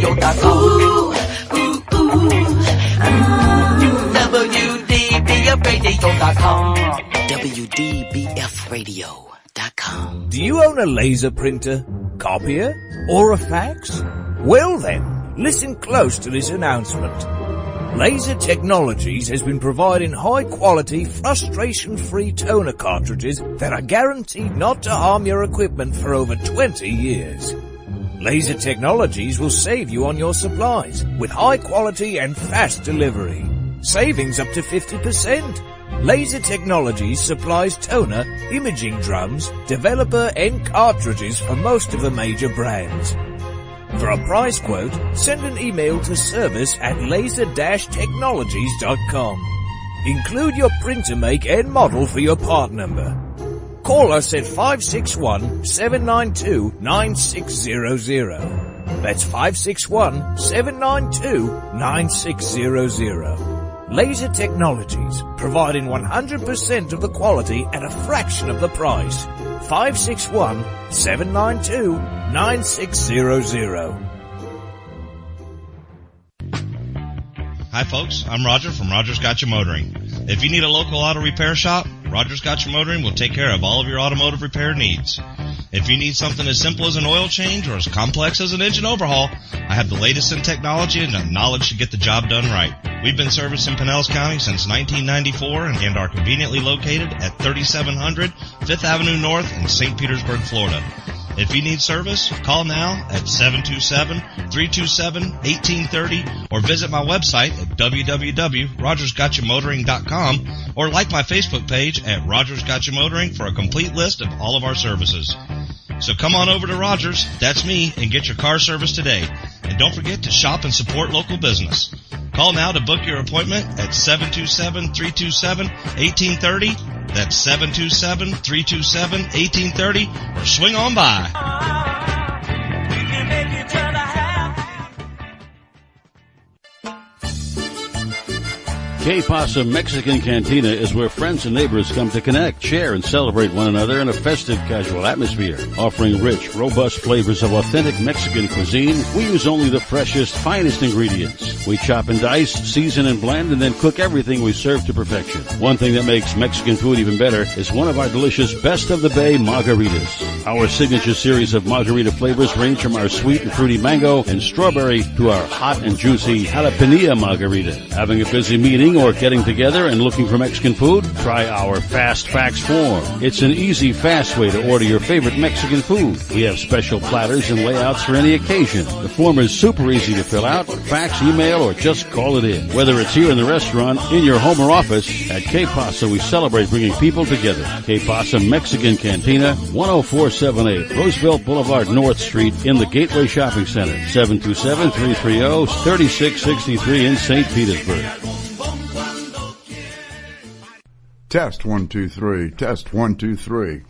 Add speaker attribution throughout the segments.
Speaker 1: WDBFradio.com. WDBFradio.com. WDBFradio.com.
Speaker 2: Do you own a laser printer, copier, or a fax? Well then, listen close to this announcement. Laser Technologies has been providing high-quality, frustration-free toner cartridges that are guaranteed not to harm your equipment for over 20 years. Laser Technologies will save you on your supplies with high-quality and fast delivery. Savings up to 50%. Laser Technologies supplies toner, imaging drums, developer and cartridges for most of the major brands. For a price quote, send an email to service@laser-technologies.com. Include your printer make and model for your part number. Call us at 561-792-9600. That's 561-792-9600. Laser Technologies, providing 100% of the quality at a fraction of the price. 561-792-9600.
Speaker 3: Hi folks, I'm Roger from Rogers Gotcha Motoring. If you need a local auto repair shop, Rogers Gotcha Motoring will take care of all of your automotive repair needs. If you need something as simple as an oil change or as complex as an engine overhaul, I have the latest in technology and the knowledge to get the job done right. We've been servicing Pinellas County since 1994 and are conveniently located at 3700 5th Avenue North in St. Petersburg, Florida. If you need service, call now at 727-327-1830 or visit my website at www.rogersgotchamotoring.com or like my Facebook page at Rogers Gotcha Motoring for a complete list of all of our services. So come on over to Rogers, that's me, and get your car service today. And don't forget to shop and support local business. Call now to book your appointment at 727-327-1830. That's 727-327-1830, or swing on by.
Speaker 4: Que Pasa Mexican Cantina is where friends and neighbors come to connect, share, and celebrate one another in a festive, casual atmosphere. Offering rich, robust flavors of authentic Mexican cuisine, we use only the freshest, finest ingredients. We chop and dice, season and blend, and then cook everything we serve to perfection. One thing that makes Mexican food even better is one of our delicious Best of the Bay margaritas. Our signature series of margarita flavors range from our sweet and fruity mango and strawberry to our hot and juicy jalapeno margarita. Having a busy meeting or getting together and looking for Mexican food? Try our Fast Fax form. It's an easy, fast way to order your favorite Mexican food. We have special platters and layouts for any occasion. The form is super easy to fill out, fax, email, or just call it in. Whether it's here in the restaurant, in your home or office, at Que Pasa we celebrate bringing people together. Que Pasa Mexican Cantina, 10478 Roosevelt Boulevard North Street in the Gateway Shopping Center, 727-330-3663 in St. Petersburg.
Speaker 5: Test 1 2 3. Test 1 2 3.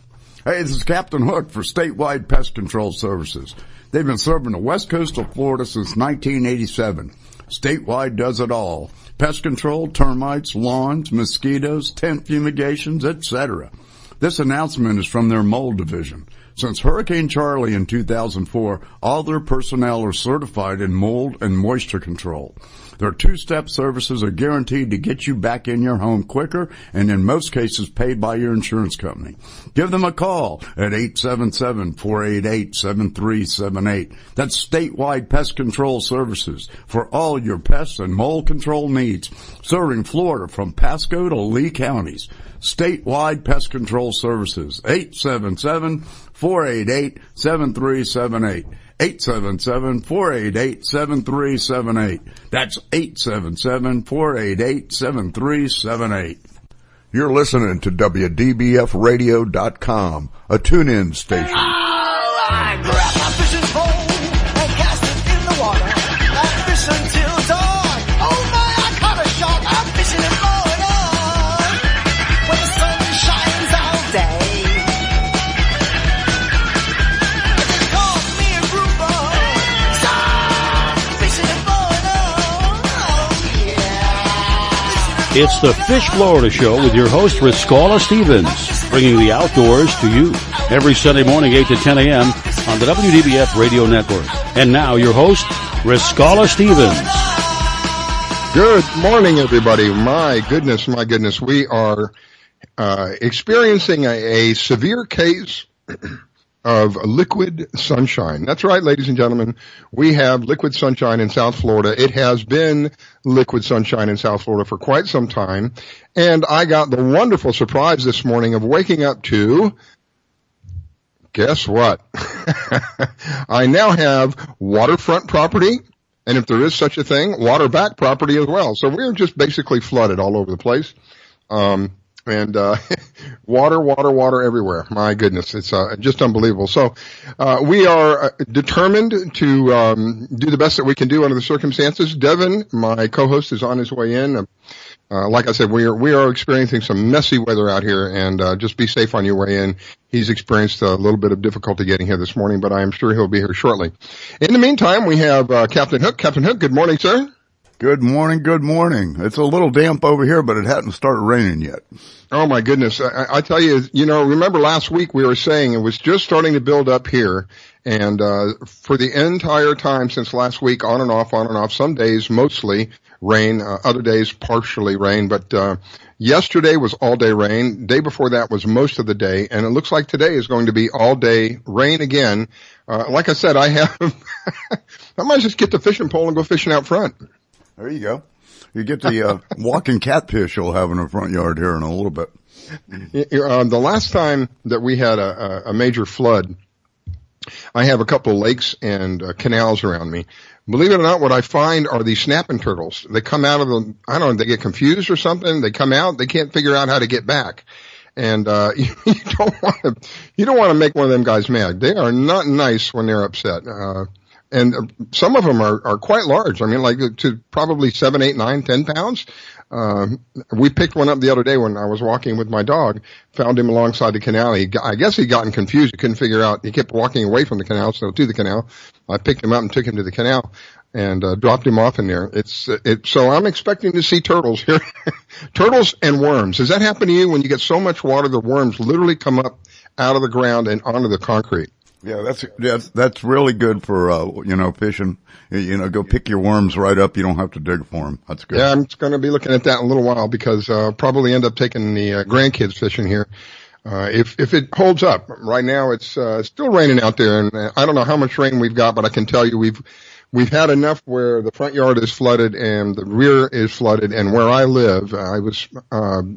Speaker 5: Hey, this is Captain Hook for Statewide Pest Control Services. They've been serving the west coast of Florida since 1987. Statewide does it all. Pest control, termites, lawns, mosquitoes, tent fumigations, etc. This announcement is from their mold division. Since Hurricane Charlie in 2004, all their personnel are certified in mold and moisture control. Their two-step services are guaranteed to get you back in your home quicker and in most cases paid by your insurance company. Give them a call at 877-488-7378. That's Statewide Pest Control Services for all your pest and mold control needs, serving Florida from Pasco to Lee counties. Statewide Pest Control Services, 877-488-7378. 877-488-7378. That's 877-488-7378.
Speaker 6: You're listening to WDBFradio.com, a tune-in station.
Speaker 1: I grab my fishing pole and cast it in the water. I fish until dawn. Oh my, I caught a shark. I'm fishing in Florida when the sun shines all day. They call me a grouper. So I'm fishing in Florida. Oh yeah.
Speaker 4: It's the Fish Florida Show with your host, Riscala Stevens, bringing the outdoors to you every Sunday morning, 8 to 10 a.m. on the WDBF Radio Network. And now, your host, Riscala Stevens.
Speaker 7: Good morning, everybody. My goodness. We are experiencing a severe case of liquid sunshine. That's right, ladies and gentlemen. We have liquid sunshine in South Florida. It has been liquid sunshine in South Florida for quite some time. And I got the wonderful surprise this morning of waking up to, guess what? I now have waterfront property. And if there is such a thing, water back property as well. So we're just basically flooded all over the place. Water everywhere. My goodness. It's just unbelievable. So we are determined to do the best that we can do under the circumstances. Devin, my co-host, is on his way in. Like I said, we are experiencing some messy weather out here, and just be safe on your way in. He's experienced a little bit of difficulty getting here this morning, but I am sure he'll be here shortly. In the meantime, we have Captain Hook. Captain Hook, good morning, sir.
Speaker 5: Good morning. It's a little damp over here, but it hadn't started raining yet.
Speaker 7: Oh my goodness. I tell you, remember last week we were saying it was just starting to build up here, and for the entire time since last week, on and off, some days mostly rain, other days partially rain, but yesterday was all day rain. Day before that was most of the day, and it looks like today is going to be all day rain again. Like I said, I might just get the fishing pole and go fishing out front.
Speaker 5: There you go. You get the walking catfish you'll have in the front yard here in a little bit.
Speaker 7: The last time that we had a major flood, I have a couple of lakes and canals around me. Believe it or not, what I find are these snapping turtles. They come out of they get confused or something. They come out, they can't figure out how to get back. And you don't want to make one of them guys mad. They are not nice when they're upset. And some of them are quite large. I mean, like to probably 7, 8, 9, 10 pounds. We picked one up the other day when I was walking with my dog, found him alongside the canal. I guess he'd gotten confused. He couldn't figure out. He kept walking away from the canal, so to the canal. I picked him up and took him to the canal and dropped him off in there. So I'm expecting to see turtles here. Turtles and worms. Does that happen to you when you get so much water the worms literally come up out of the ground and onto the concrete?
Speaker 5: Yeah, that's really good for, fishing. Go pick your worms right up. You don't have to dig for them. That's good.
Speaker 7: Yeah, I'm going to be looking at that in a little while because, probably end up taking the grandkids fishing here. If it holds up. Right now it's still raining out there, and I don't know how much rain we've got, but I can tell you we've had enough where the front yard is flooded and the rear is flooded. And where I live, I was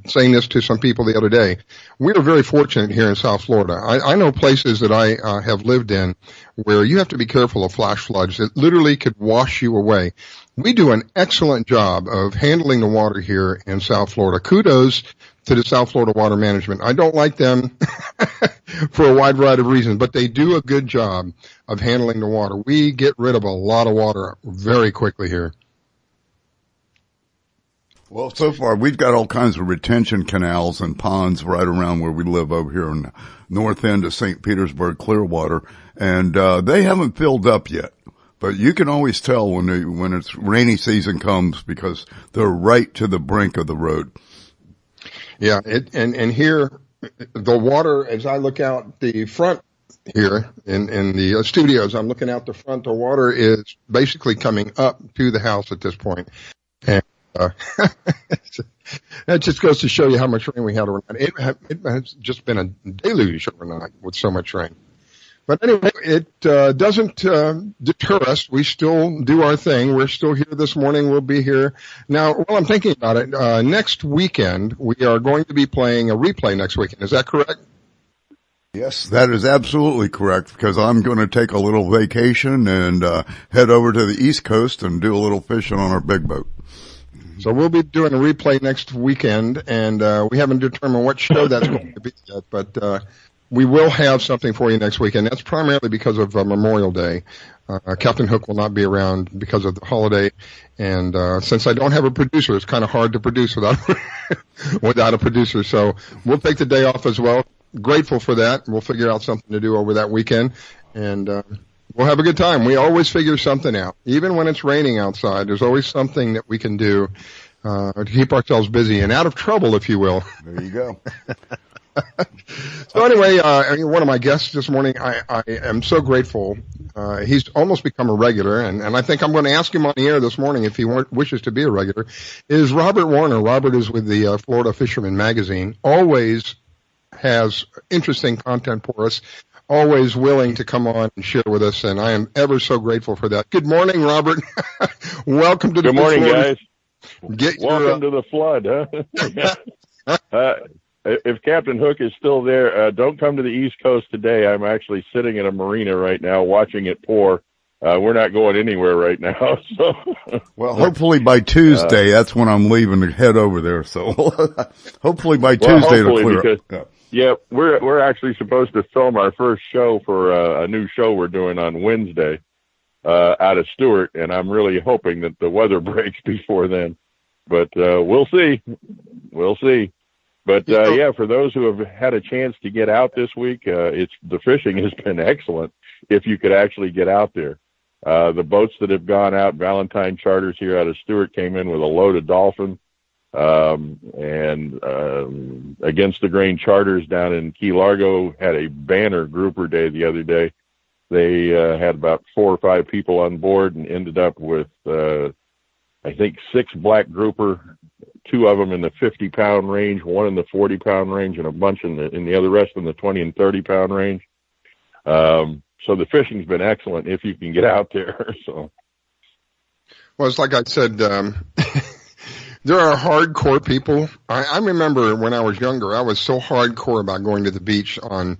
Speaker 7: saying this to some people the other day, we are very fortunate here in South Florida. I know places that I have lived in where you have to be careful of flash floods that literally could wash you away. We do an excellent job of handling the water here in South Florida. Kudos to the South Florida Water Management. I don't like them for a wide variety of reasons, but they do a good job of handling the water. We get rid of a lot of water very quickly here.
Speaker 5: Well, so far we've got all kinds of retention canals and ponds right around where we live over here in the north end of St. Petersburg, Clearwater, and they haven't filled up yet. But you can always tell when it's rainy season comes because they're right to the brink of the road.
Speaker 7: Yeah, and here, the water, as I look out the front here in the studios, I'm looking out the front, the water is basically coming up to the house at this point. And that just goes to show you how much rain we had overnight. It has just been a deluge overnight with so much rain. But anyway, it doesn't deter us. We still do our thing. We're still here this morning. We'll be here. Now, while I'm thinking about it, next weekend, we are going to be playing a replay next weekend. Is that correct?
Speaker 5: Yes, that is absolutely correct, because I'm going to take a little vacation and head over to the East Coast and do a little fishing on our big boat.
Speaker 7: So we'll be doing a replay next weekend, and we haven't determined what show that's going to be yet, but we will have something for you next weekend. That's primarily because of Memorial Day. Captain Hook will not be around because of the holiday, and since I don't have a producer, it's kind of hard to produce without a producer. So we'll take the day off as well. Grateful for that. We'll figure out something to do over that weekend, and we'll have a good time. We always figure something out. Even when it's raining outside, there's always something that we can do to keep ourselves busy and out of trouble, if you will.
Speaker 5: There you go.
Speaker 7: So anyway, one of my guests this morning, I am so grateful He's almost become a regular, and I think I'm going to ask him on the air this morning if he wishes to be a regular, is Robert Warner. Robert is with the Florida Fisherman Magazine, always has interesting content for us, always willing to come on and share with us, and I am ever so grateful for that. Good morning, Robert. Welcome to the
Speaker 8: Good morning,
Speaker 7: Florida.
Speaker 8: guys. Welcome to the flood, huh? If Captain Hook is still there, don't come to the East Coast today. I'm actually sitting in a marina right now watching it pour. We're not going anywhere right now. So,
Speaker 5: well, hopefully by Tuesday, that's when I'm leaving to head over there. So hopefully by Tuesday it'll clear up.
Speaker 8: Yeah, we're actually supposed to film our first show for a new show we're doing on Wednesday out of Stewart, and I'm really hoping that the weather breaks before then. But we'll see. We'll see. But yeah, for those who have had a chance to get out this week, the fishing has been excellent. If you could actually get out there, the boats that have gone out, Valentine Charters here out of Stewart, came in with a load of dolphin, and Against the Grain Charters down in Key Largo had a banner grouper day the other day. They had about 4 or 5 people on board and ended up with I think 6 black grouper. 2 of them in the 50-pound range, 1 in the 40-pound range, and a bunch in the other rest in the 20 and 30-pound range. So the fishing's been excellent if you can get out there. So,
Speaker 7: well, it's like I said, there are hardcore people. I remember when I was younger, I was so hardcore about going to the beach and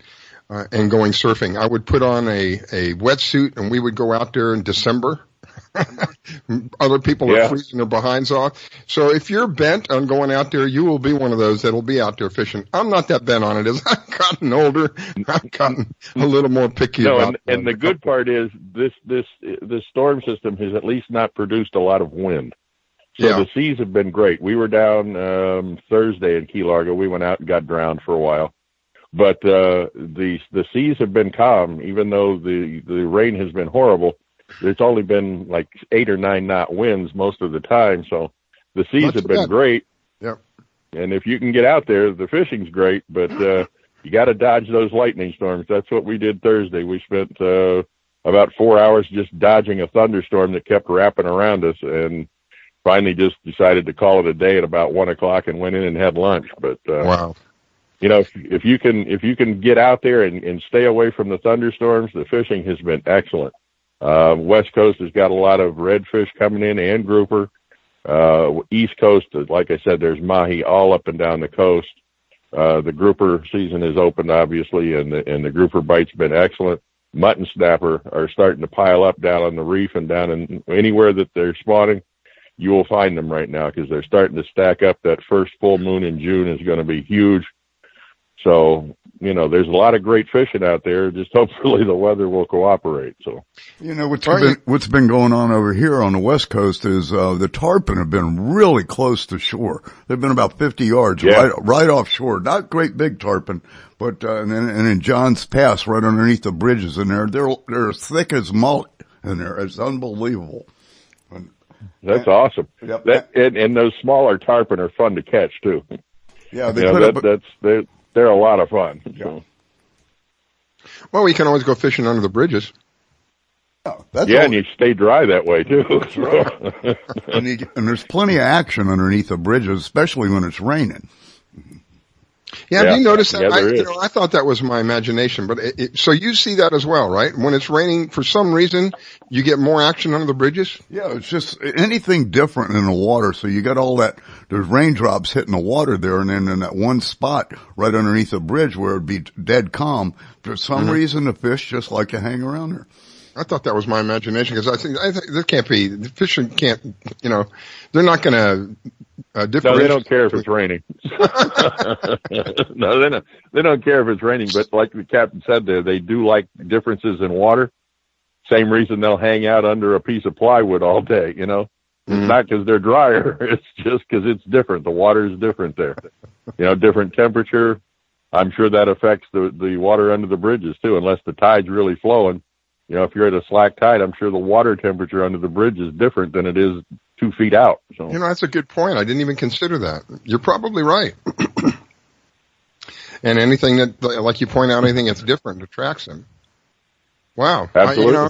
Speaker 7: going surfing. I would put on a wetsuit and we would go out there in December. Other people are freezing their behinds off. So if you're bent on going out there, you will be one of those that'll be out there fishing. I'm not that bent on it. As I've gotten older, I've gotten a little more picky about it.
Speaker 8: And the good part is this storm system has at least not produced a lot of wind. So the seas have been great. We were down Thursday in Key Largo. We went out and got drowned for a while. But the seas have been calm, even though the rain has been horrible. There's only been like 8 or 9 knot winds most of the time, so the seas have been great.
Speaker 7: Yep.
Speaker 8: And if you can get out there, the fishing's great, but you got to dodge those lightning storms. That's what we did Thursday. We spent about 4 hours just dodging a thunderstorm that kept wrapping around us, and finally just decided to call it a day at about 1 o'clock and went in and had lunch. But
Speaker 7: wow.
Speaker 8: You know, if you can get out there and stay away from the thunderstorms, the fishing has been excellent. West Coast has got a lot of redfish coming in and grouper. East Coast, like I said, there's mahi all up and down the coast. The grouper season is opened, obviously, and the grouper bite's been excellent. Mutton snapper are starting to pile up down on the reef and down in anywhere that they're spawning. You will find them right now because they're starting to stack up. That first full moon in June is going to be huge. So, you know, there's a lot of great fishing out there. Just hopefully the weather will cooperate. So,
Speaker 5: you know, what's been going on over here on the West Coast is the tarpon have been really close to shore. They've been about 50 yards right offshore. Not great big tarpon, but and in John's Pass, right underneath the bridges in there, they're as thick as mullet in there. It's unbelievable.
Speaker 8: That's awesome.
Speaker 5: Yep.
Speaker 8: And those smaller tarpon are fun to catch too.
Speaker 5: Yeah,
Speaker 8: they're a lot of fun.
Speaker 5: Yeah.
Speaker 8: So.
Speaker 7: Well, we can always go fishing under the bridges.
Speaker 5: Oh,
Speaker 8: and you stay dry that way too.
Speaker 5: That's right. and there's plenty of action underneath the bridges, especially when it's raining.
Speaker 7: Yeah, have you noticed that? I thought that was my imagination, but so you see that as well, right? When it's raining, for some reason, you get more action under the bridges?
Speaker 5: Yeah, it's just anything different in the water. So you got all that, there's raindrops hitting the water there, and then in that one spot right underneath the bridge where it'd be dead calm, for some reason the fish just like to hang around there.
Speaker 7: I thought that was my imagination because I think there can't be, the fish can't, they're not going to
Speaker 8: No, they don't care if it's raining. No, they don't care if it's raining, but like the captain said there, they do like differences in water. Same reason they'll hang out under a piece of plywood all day, It's not because they're drier. It's just because it's different. The water is different there. Different temperature. I'm sure that affects the water under the bridges too, unless the tide's really flowing. If you're at a slack tide, I'm sure the water temperature under the bridge is different than it is 2 feet out. So.
Speaker 7: That's a good point. I didn't even consider that. You're probably right. And anything that, like you point out, anything that's different attracts them. Wow.
Speaker 8: Absolutely.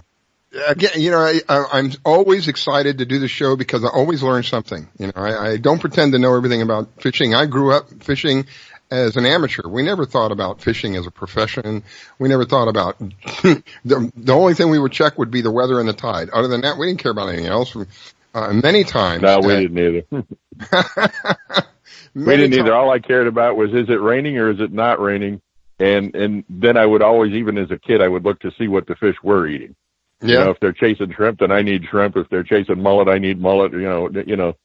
Speaker 7: Again, you know, I'm always excited to do the show because I always learn something. You know, I don't pretend to know everything about fishing. I grew up fishing as an amateur. We never thought about fishing as a profession. We never thought about the only thing we would check would be the weather and the tide. Other than that, we didn't care about anything else. Many times.
Speaker 8: No, we didn't either. We didn't either. All I cared about was, is it raining or is it not raining? And then I would always, even as a kid, I would look to see what the fish were eating.
Speaker 7: Yeah.
Speaker 8: You know, if they're chasing shrimp, then I need shrimp. If they're chasing mullet, I need mullet. You know.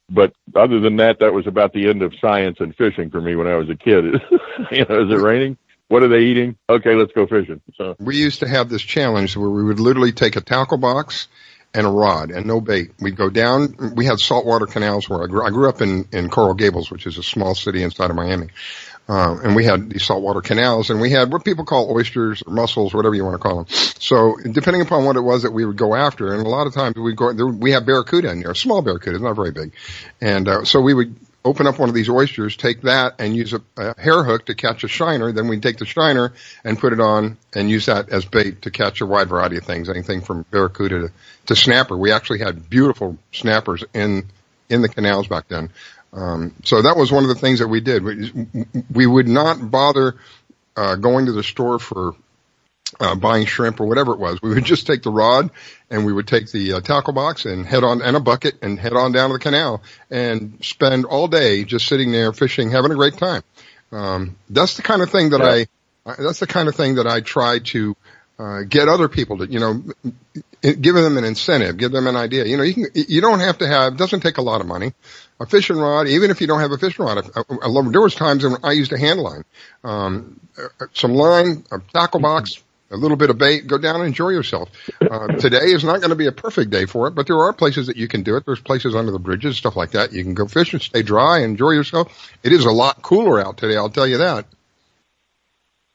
Speaker 8: But other than that, that was about the end of science and fishing for me when I was a kid. You know, is it raining? What are they eating? Okay, let's go fishing. So
Speaker 7: we used to have this challenge where we would literally take a tackle box and a rod and no bait. We'd go down. We had saltwater canals where I grew up in Coral Gables, which is a small city inside of Miami. And we had these saltwater canals, and we had what people call oysters or mussels, whatever you want to call them. So depending upon what it was that we would go after, and a lot of times we have barracuda in there, small barracuda, not very big. And so we would open up one of these oysters, take that, and use a hair hook to catch a shiner. Then we'd take the shiner and put it on and use that as bait to catch a wide variety of things, anything from barracuda to snapper. We actually had beautiful snappers in the canals back then. So that was one of the things that we did. We would not bother going to the store for buying shrimp or whatever it was. We would just take the rod and we would take the tackle box and and a bucket and head on down to the canal and spend all day just sitting there fishing, having a great time. That's the kind of thing that I try to get other people to, you know, give them an incentive, give them an idea. You know, you don't have to have, it doesn't take a lot of money. A fishing rod, even if you don't have a fishing rod, there was times when I used a hand line, some line, a tackle box, a little bit of bait, go down and enjoy yourself. Today is not going to be a perfect day for it, but there are places that you can do it. There's places under the bridges, stuff like that. You can go fish and stay dry and enjoy yourself. It is a lot cooler out today, I'll tell you that.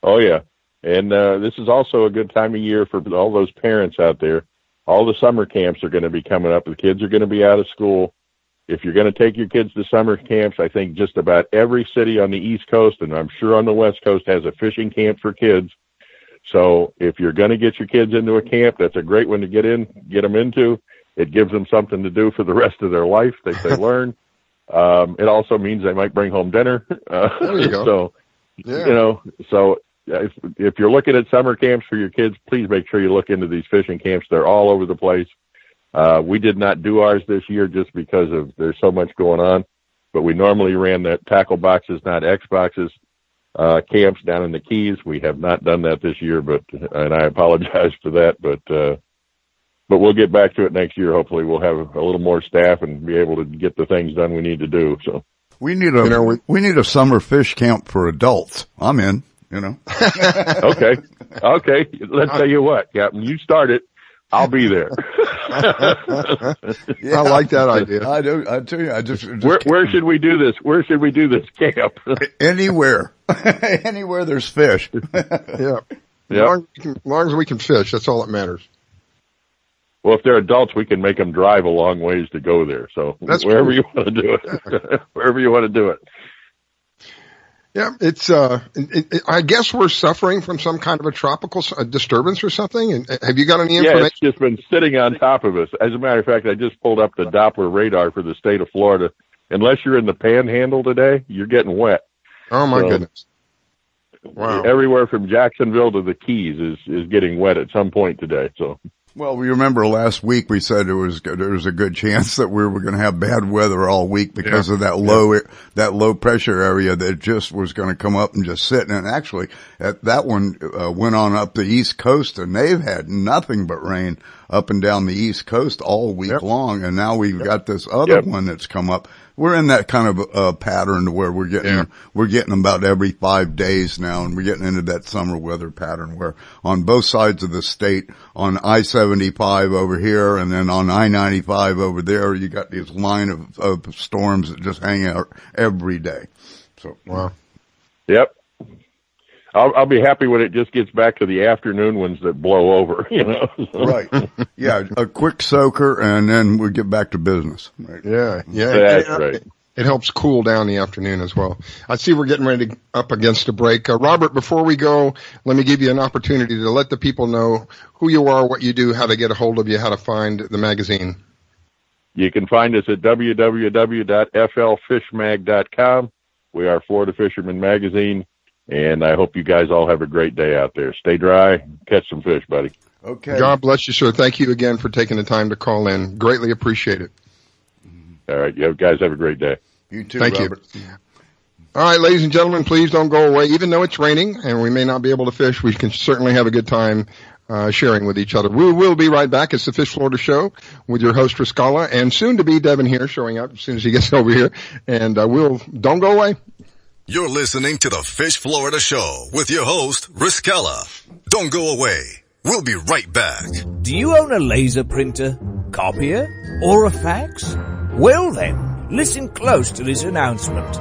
Speaker 8: Oh, yeah. And this is also a good time of year for all those parents out there. All the summer camps are going to be coming up. The kids are going to be out of school. If you're going to take your kids to summer camps, I think just about every city on the East Coast, and I'm sure on the West Coast, has a fishing camp for kids. So if you're going to get your kids into a camp, that's a great one to get them into. It gives them something to do for the rest of their life that they learn. It also means they might bring home dinner.
Speaker 7: There you go.
Speaker 8: So,
Speaker 7: yeah.
Speaker 8: You know, so if you're looking at summer camps for your kids, please make sure you look into these fishing camps. They're all over the place. We did not do ours this year just because there's so much going on, but we normally ran that tackle boxes, not X boxes, camps down in the Keys. We have not done that this year, and I apologize for that, but we'll get back to it next year. Hopefully we'll have a little more staff and be able to get the things done we need to do. So
Speaker 5: we need a summer fish camp for adults. I'm in, you know.
Speaker 8: Okay. Let's tell you what, Captain, you start it. I'll be there.
Speaker 7: Yeah, I like that idea.
Speaker 5: I do. I tell you, I just
Speaker 8: where should we do this? Where should we do this camp?
Speaker 5: Anywhere. Anywhere there's fish.
Speaker 7: Yeah. As long as we can fish, that's all that matters.
Speaker 8: Well, if they're adults, we can make them drive a long ways to go there. So
Speaker 7: that's
Speaker 8: wherever
Speaker 7: true.
Speaker 8: you want to do it, wherever you want to do it.
Speaker 7: Yeah, it's, I guess we're suffering from some kind of a tropical disturbance or something. And have you got any information?
Speaker 8: Yeah, it's just been sitting on top of us. As a matter of fact, I just pulled up the Doppler radar for the state of Florida. Unless you're in the Panhandle today, you're getting wet.
Speaker 7: Oh my goodness. Wow.
Speaker 8: Everywhere from Jacksonville to the Keys is getting wet at some point today. So.
Speaker 5: Well, we remember last week we said there was a good chance that we were going to have bad weather all week because of that low pressure area that just was going to come up and just sit. And actually, that one went on up the East Coast, and they've had nothing but rain up and down the East Coast all week long. And now we've got this other one that's come up. We're in that kind of pattern where we're getting about every 5 days now, and we're getting into that summer weather pattern where on both sides of the state, on I-75 over here and then on I-95 over there, you got this line of storms that just hang out every day. So,
Speaker 7: wow.
Speaker 8: Yep. I'll be happy when it just gets back to the afternoon ones that blow over, you know.
Speaker 5: Right. Yeah, a quick soaker and then we get back to business. Right.
Speaker 7: Yeah.
Speaker 8: That's right.
Speaker 7: It helps cool down the afternoon as well. I see we're getting ready to up against a break. Robert, before we go, let me give you an opportunity to let the people know who you are, what you do, how to get a hold of you, how to find the magazine.
Speaker 8: You can find us at www.flfishmag.com. We are Florida Fisherman Magazine, and I hope you guys all have a great day out there. Stay dry, catch some fish, buddy.
Speaker 5: Okay.
Speaker 7: God bless you, sir. Thank you again for taking the time to call in. Greatly appreciate it.
Speaker 8: All right, you guys have a great day.
Speaker 5: You too,
Speaker 7: Thank
Speaker 5: Robert.
Speaker 7: you. All right, ladies and gentlemen, please don't go away. Even though it's raining and we may not be able to fish, we can certainly have a good time sharing with each other. We will be right back. It's the Fish Florida Show with your host, Riscala, and soon to be Devin here, showing up as soon as he gets over here. And don't go away.
Speaker 9: You're listening to the Fish Florida Show with your host, Riscala. Don't go away. We'll be right back.
Speaker 2: Do you own a laser printer, copier, or a fax? Well then, listen close to this announcement.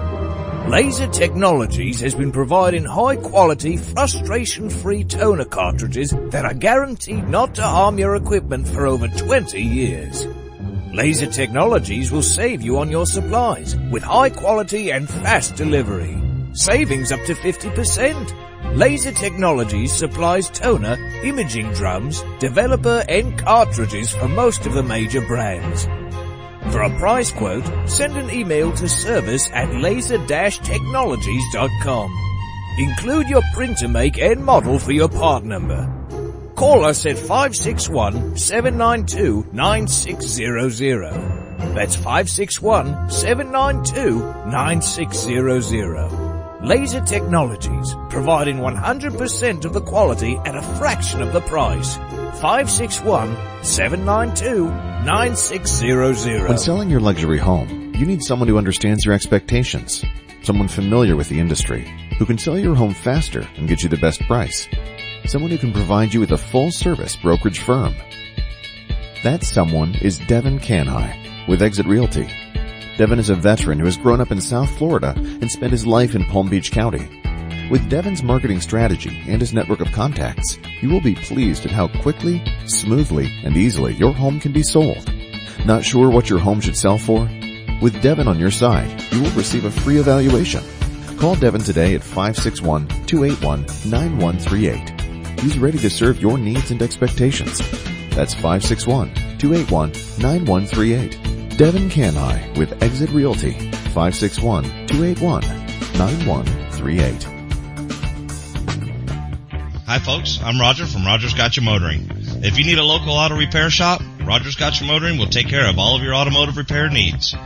Speaker 2: Laser Technologies has been providing high-quality, frustration-free toner cartridges that are guaranteed not to harm your equipment for over 20 years. Laser Technologies will save you on your supplies with high-quality and fast delivery. Savings up to 50%. Laser Technologies supplies toner, imaging drums, developer and cartridges for most of the major brands. For a price quote, send an email to service@laser-technologies.com. Include your printer make and model for your part number. Call us at 561-792-9600. That's 561-792-9600. Laser Technologies, providing 100% of the quality at a fraction of the price. 561-792-9600.
Speaker 10: When selling your luxury home, you need someone who understands your expectations, someone familiar with the industry, who can sell your home faster and get you the best price, someone who can provide you with a full-service brokerage firm. That someone is Devin Canhigh with Exit Realty. Devin is a veteran who has grown up in South Florida and spent his life in Palm Beach County. With Devin's marketing strategy and his network of contacts, you will be pleased at how quickly, smoothly, and easily your home can be sold. Not sure what your home should sell for? With Devin on your side, you will receive a free evaluation. Call Devin today at 561-281-9138. He's ready to serve your needs and expectations. That's 561-281-9138. Devin Canhigh with Exit Realty, 561-281-9138.
Speaker 3: Hi folks, I'm Roger from Rogers Gotcha Motoring. If you need a local auto repair shop, Rogers Gotcha Motoring will take care of all of your automotive repair needs.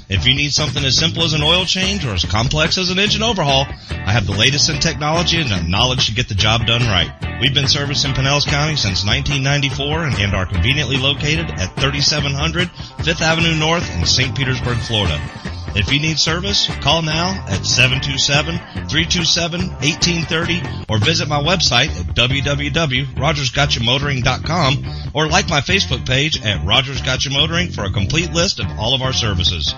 Speaker 3: If you need something as simple as an oil change or as complex as an engine overhaul, I have the latest in technology and the knowledge to get the job done right. We've been servicing Pinellas County since 1994 and are conveniently located at 3700 5th Avenue North in St. Petersburg, Florida. If you need service, call now at 727-327-1830 or visit my website at www.rogersgotchamotoring.com or like my Facebook page at Rogers Gotcha Motoring for a complete list of all of our services.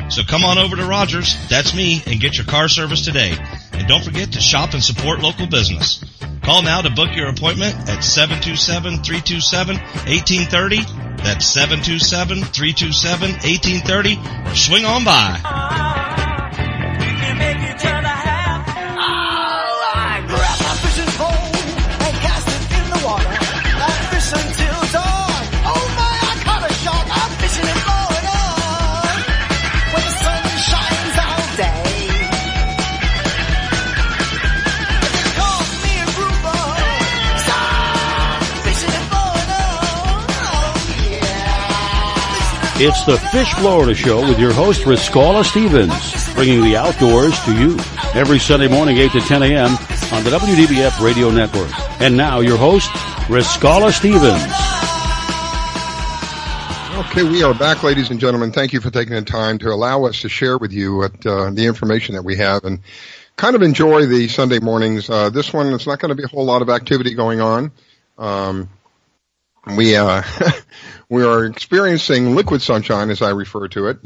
Speaker 3: So come on over to Rogers, that's me, and get your car service today. And don't forget to shop and support local business. Call now to book your appointment at 727-327-1830. That's 727-327-1830, or swing on by.
Speaker 1: I grab my fishing pole and cast it in the water. I fish until dawn. Oh my, I caught a shark. I'm fishing in Florida when the sun shines all day. They call me a grouper. Stop fishing in Florida. Oh yeah.
Speaker 4: It's the Fish Florida Show with your host, Riscala Stevens, bringing the outdoors to you every Sunday morning, 8 to 10 a.m. on the WDBF Radio Network. And now, your host, Riscala Stevens.
Speaker 7: Okay, we are back, ladies and gentlemen. Thank you for taking the time to allow us to share with you the information that we have and kind of enjoy the Sunday mornings. This one, it's not going to be a whole lot of activity going on. We are experiencing liquid sunshine, as I refer to it,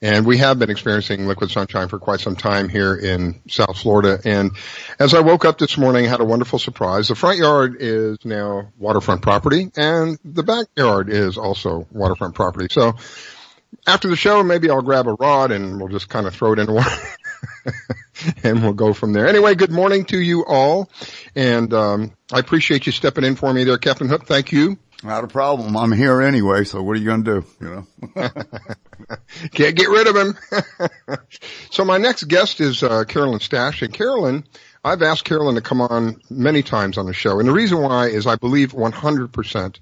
Speaker 7: and we have been experiencing liquid sunshine for quite some time here in South Florida. And as I woke up this morning, I had a wonderful surprise. The front yard is now waterfront property, and the backyard is also waterfront property. So after the show, maybe I'll grab a rod and we'll just kind of throw it in the water. And we'll go from there. Anyway, good morning to you all. And I appreciate you stepping in for me there, Captain Hook. Thank you.
Speaker 5: Not a problem. I'm here anyway, so what are you going to do? You know,
Speaker 7: can't get rid of him. So my next guest is Carolyn Stash. And Carolyn, I've asked Carolyn to come on many times on the show. And the reason why is I believe 100%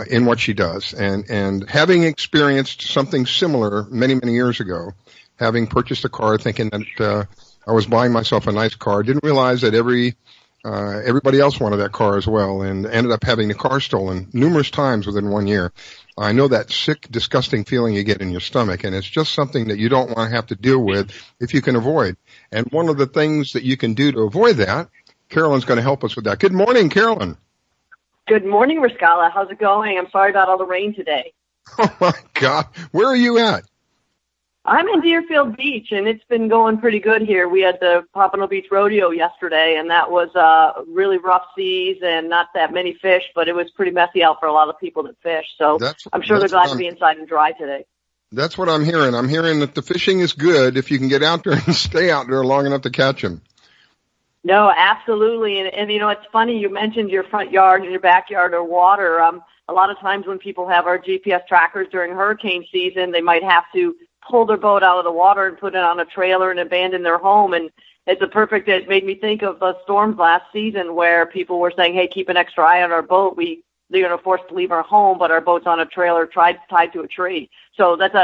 Speaker 7: in what she does. And having experienced something similar many, many years ago, having purchased a car thinking that I was buying myself a nice car, didn't realize that everybody else wanted that car as well, and ended up having the car stolen numerous times within 1 year. I know that sick, disgusting feeling you get in your stomach, and it's just something that you don't want to have to deal with if you can avoid. And one of the things that you can do to avoid that, Carolyn's going to help us with that. Good morning, Carolyn.
Speaker 11: Good morning, Riscala. How's it going? I'm sorry about all the rain today.
Speaker 7: Oh, my God. Where are you at?
Speaker 11: I'm in Deerfield Beach, and it's been going pretty good here. We had the Pompano Beach Rodeo yesterday, and that was really rough seas and not that many fish, but it was pretty messy out for a lot of people that fish. So I'm sure they're glad to be inside and dry today. That's
Speaker 7: what I'm hearing. I'm hearing that the fishing is good if you can get out there and stay out there long enough to catch them.
Speaker 11: No, absolutely. And you know, it's funny, you mentioned your front yard and your backyard or water. A lot of times when people have our GPS trackers during hurricane season, they might have to pull their boat out of the water and put it on a trailer and abandon their home. And it made me think of the storms last season where people were saying, hey, keep an extra eye on our boat. They're forced to leave our home, but our boat's on a trailer tied to a tree. So that's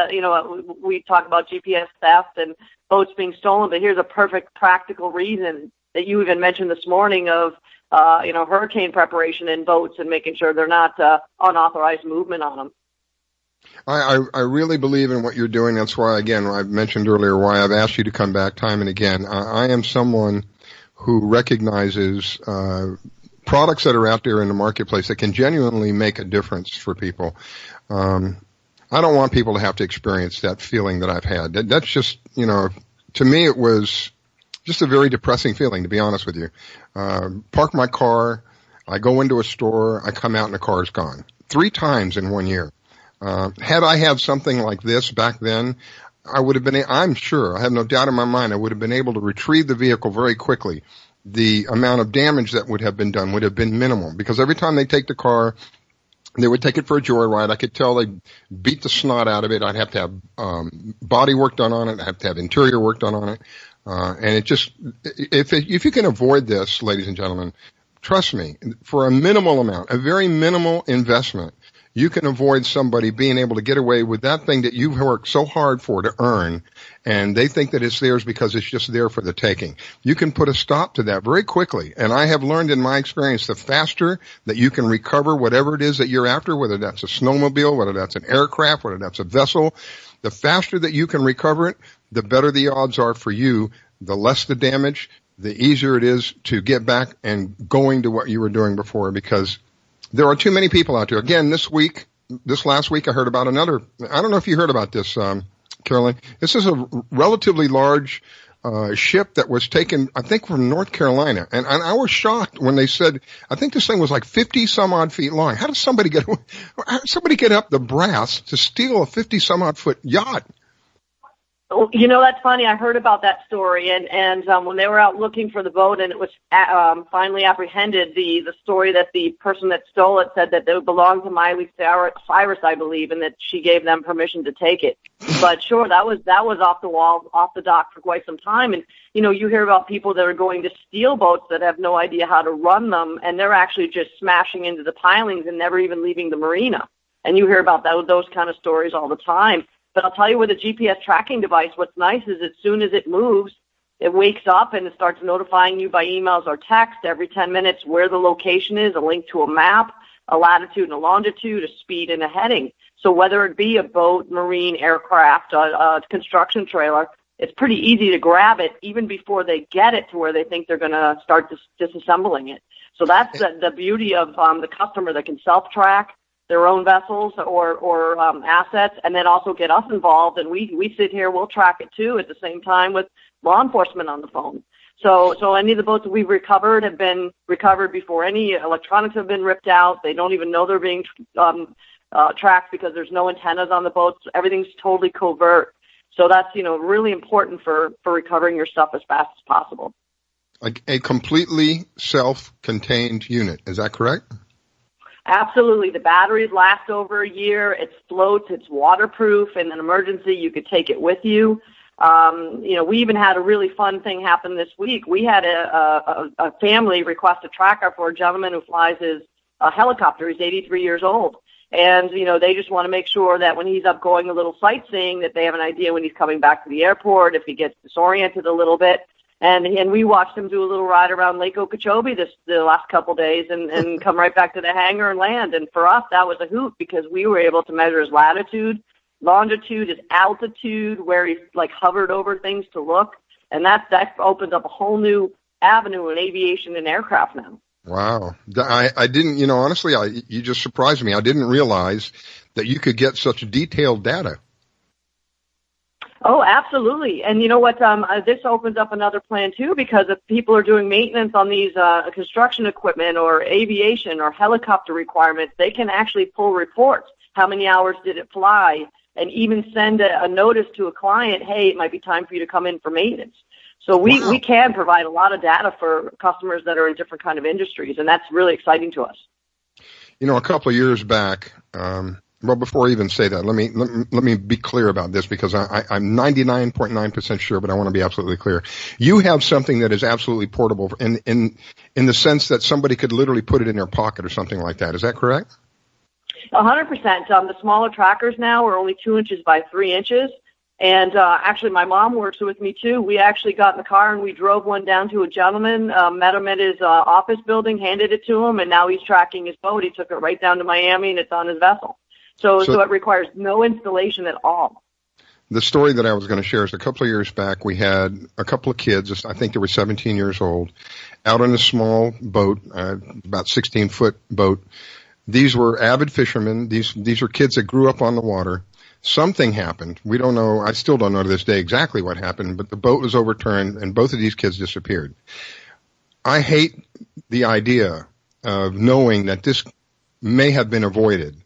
Speaker 11: we talk about GPS theft and boats being stolen, but here's a perfect practical reason that you even mentioned this morning of, hurricane preparation in boats and making sure they're not unauthorized movement on them.
Speaker 7: I really believe in what you're doing. That's why, again, I mentioned earlier why I've asked you to come back time and again. I am someone who recognizes products that are out there in the marketplace that can genuinely make a difference for people. I don't want people to have to experience that feeling that I've had. That's just, to me it was just a very depressing feeling, to be honest with you. Park my car, I go into a store, I come out and the car's gone. 3 times in 1 year. Had I had something like this back then, I would have been, I'm sure, I have no doubt in my mind, I would have been able to retrieve the vehicle very quickly. The amount of damage that would have been done would have been minimal, because every time they take the car, they would take it for a joyride. I could tell they beat the snot out of it. I'd have to have body work done on it. I'd have to have interior work done on it. And it just, if you can avoid this, ladies and gentlemen, trust me, for a minimal amount, a very minimal investment, you can avoid somebody being able to get away with that thing that you've worked so hard for to earn, and they think that it's theirs because it's just there for the taking. You can put a stop to that very quickly, and I have learned in my experience the faster that you can recover whatever it is that you're after, whether that's a snowmobile, whether that's an aircraft, whether that's a vessel, the faster that you can recover it, the better the odds are for you, the less the damage, the easier it is to get back and going to what you were doing before, because there are too many people out there. Again, this last week, I heard about another. I don't know if you heard about this, Carolyn. This is a relatively large ship that was taken, I think, from North Carolina. And I was shocked when they said, I think this thing was like 50 some odd feet long. How does somebody get up the brass to steal a 50 some odd foot yacht?
Speaker 11: That's funny. I heard about that story, and when they were out looking for the boat and it was finally apprehended, the story that the person that stole it said that it belonged to Miley Cyrus, I believe, and that she gave them permission to take it. But sure, that was off the wall, off the dock for quite some time. And you hear about people that are going to steal boats that have no idea how to run them, and they're actually just smashing into the pilings and never even leaving the marina. And you hear about those kind of stories all the time. But I'll tell you, with a GPS tracking device, what's nice is as soon as it moves, it wakes up and it starts notifying you by emails or text every 10 minutes where the location is, a link to a map, a latitude and a longitude, a speed and a heading. So whether it be a boat, marine, aircraft, a construction trailer, it's pretty easy to grab it even before they get it to where they think they're going to start disassembling it. So that's the beauty of the customer that can self-track their own vessels or assets, and then also get us involved. And we sit here, we'll track it too at the same time with law enforcement on the phone. So any of the boats that we've recovered have been recovered before any electronics have been ripped out. They don't even know they're being tracks because there's no antennas on the boats. Everything's totally covert. So that's, really important for recovering your stuff as fast as possible.
Speaker 7: A completely self-contained unit. Is that correct?
Speaker 11: Absolutely. The batteries last over a year. It floats. It's waterproof. In an emergency, you could take it with you. We even had a really fun thing happen this week. We had a family request a tracker for a gentleman who flies his helicopter. He's 83 years old. And, they just want to make sure that when he's up going a little sightseeing, that they have an idea when he's coming back to the airport, if he gets disoriented a little bit. And we watched him do a little ride around Lake Okeechobee the last couple days and come right back to the hangar and land. And for us, that was a hoot because we were able to measure his latitude, longitude, his altitude, where he hovered over things to look. And that opens up a whole new avenue in aviation and aircraft now.
Speaker 7: Wow. I didn't, honestly, you just surprised me. I didn't realize that you could get such detailed data.
Speaker 11: Oh, absolutely. And you know what? This opens up another plan, too, because if people are doing maintenance on these construction equipment or aviation or helicopter requirements, they can actually pull reports. How many hours did it fly? And even send a notice to a client, hey, it might be time for you to come in for maintenance. So we can provide a lot of data for customers that are in different kind of industries, and that's really exciting to us.
Speaker 7: A couple of years back, before I even say that, let me be clear about this because I'm 99.9% sure, but I want to be absolutely clear. You have something that is absolutely portable in the sense that somebody could literally put it in their pocket or something like that. Is that correct?
Speaker 11: 100%. The smaller trackers now are only 2 inches by 3 inches. And actually, my mom works with me, too. We actually got in the car and we drove one down to a gentleman, met him at his office building, handed it to him, and now he's tracking his boat. He took it right down to Miami, and it's on his vessel. So it requires no installation at all.
Speaker 7: The story that I was going to share is a couple of years back, we had a couple of kids, I think they were 17 years old, out on a small boat, about 16-foot boat. These were avid fishermen. These are kids that grew up on the water. Something happened. We don't know. I still don't know to this day exactly what happened, but the boat was overturned and both of these kids disappeared. I hate the idea of knowing that this may have been avoided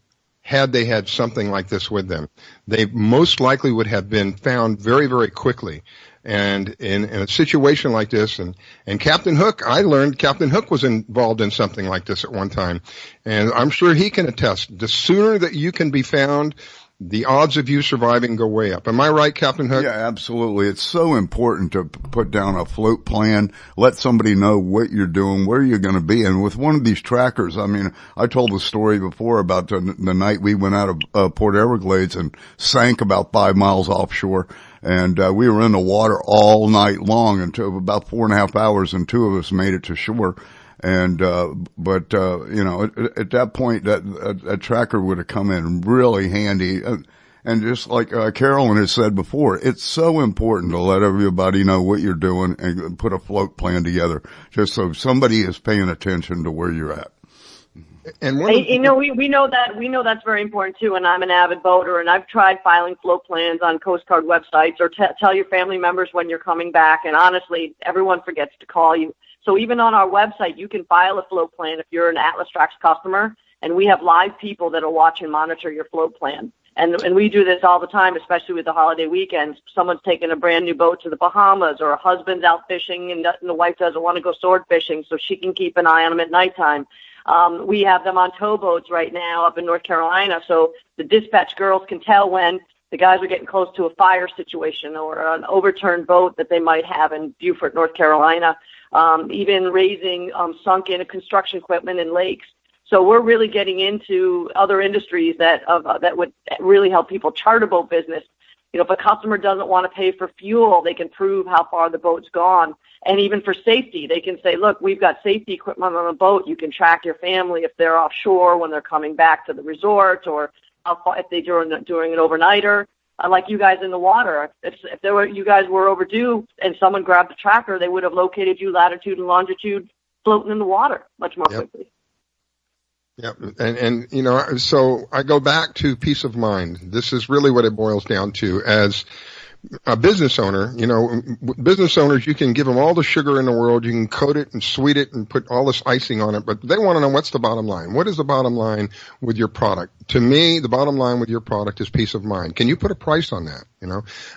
Speaker 7: had they had something like this with them. They most likely would have been found very, very quickly. And in a situation like this, and Captain Hook, I learned Captain Hook was involved in something like this at one time. And I'm sure he can attest. The sooner that you can be found, the odds of you surviving go way up. Am I right, Captain Hook?
Speaker 5: Yeah, absolutely. It's so important to put down a float plan, let somebody know what you're doing, where you're going to be. And with one of these trackers, I told the story before about the night we went out of Port Everglades and sank about 5 miles offshore. And we were in the water all night long until about 4.5 hours, and 2 of us made it to shore. And, at that point, that tracker would have come in really handy. And just like Carolyn has said before, it's so important to let everybody know what you're doing and put a float plan together, just so somebody is paying attention to where you're at.
Speaker 11: And we know that's very important too. And I'm an avid boater, and I've tried filing float plans on Coast Guard websites, or tell your family members when you're coming back. And honestly, everyone forgets to call you. So even on our website, you can file a float plan if you're an Atlas Tracks customer, and we have live people that will watch and monitor your float plan. And we do this all the time, especially with the holiday weekends. Someone's taking a brand new boat to the Bahamas, or a husband's out fishing and the wife doesn't want to go sword fishing, so she can keep an eye on them at nighttime. We have them on towboats right now up in North Carolina, so the dispatch girls can tell when the guys are getting close to a fire situation or an overturned boat that they might have in Beaufort, North Carolina, even raising sunken construction equipment in lakes. So we're really getting into other industries that would really help people. Charter boat business. If a customer doesn't want to pay for fuel, they can prove how far the boat's gone. And even for safety, they can say, look, we've got safety equipment on the boat. You can track your family if they're offshore when they're coming back to the resort, or if they're doing an overnighter. Like you guys in the water, if you guys were overdue and someone grabbed the tracker, they would have located you latitude and longitude floating in the water much more quickly.
Speaker 7: Yep. And so I go back to peace of mind. This is really what it boils down to. As a business owner, business owners, you can give them all the sugar in the world. You can coat it and sweet it and put all this icing on it, but they want to know what's the bottom line. What is the bottom line with your product? To me, the bottom line with your product is peace of mind. Can you put a price on that?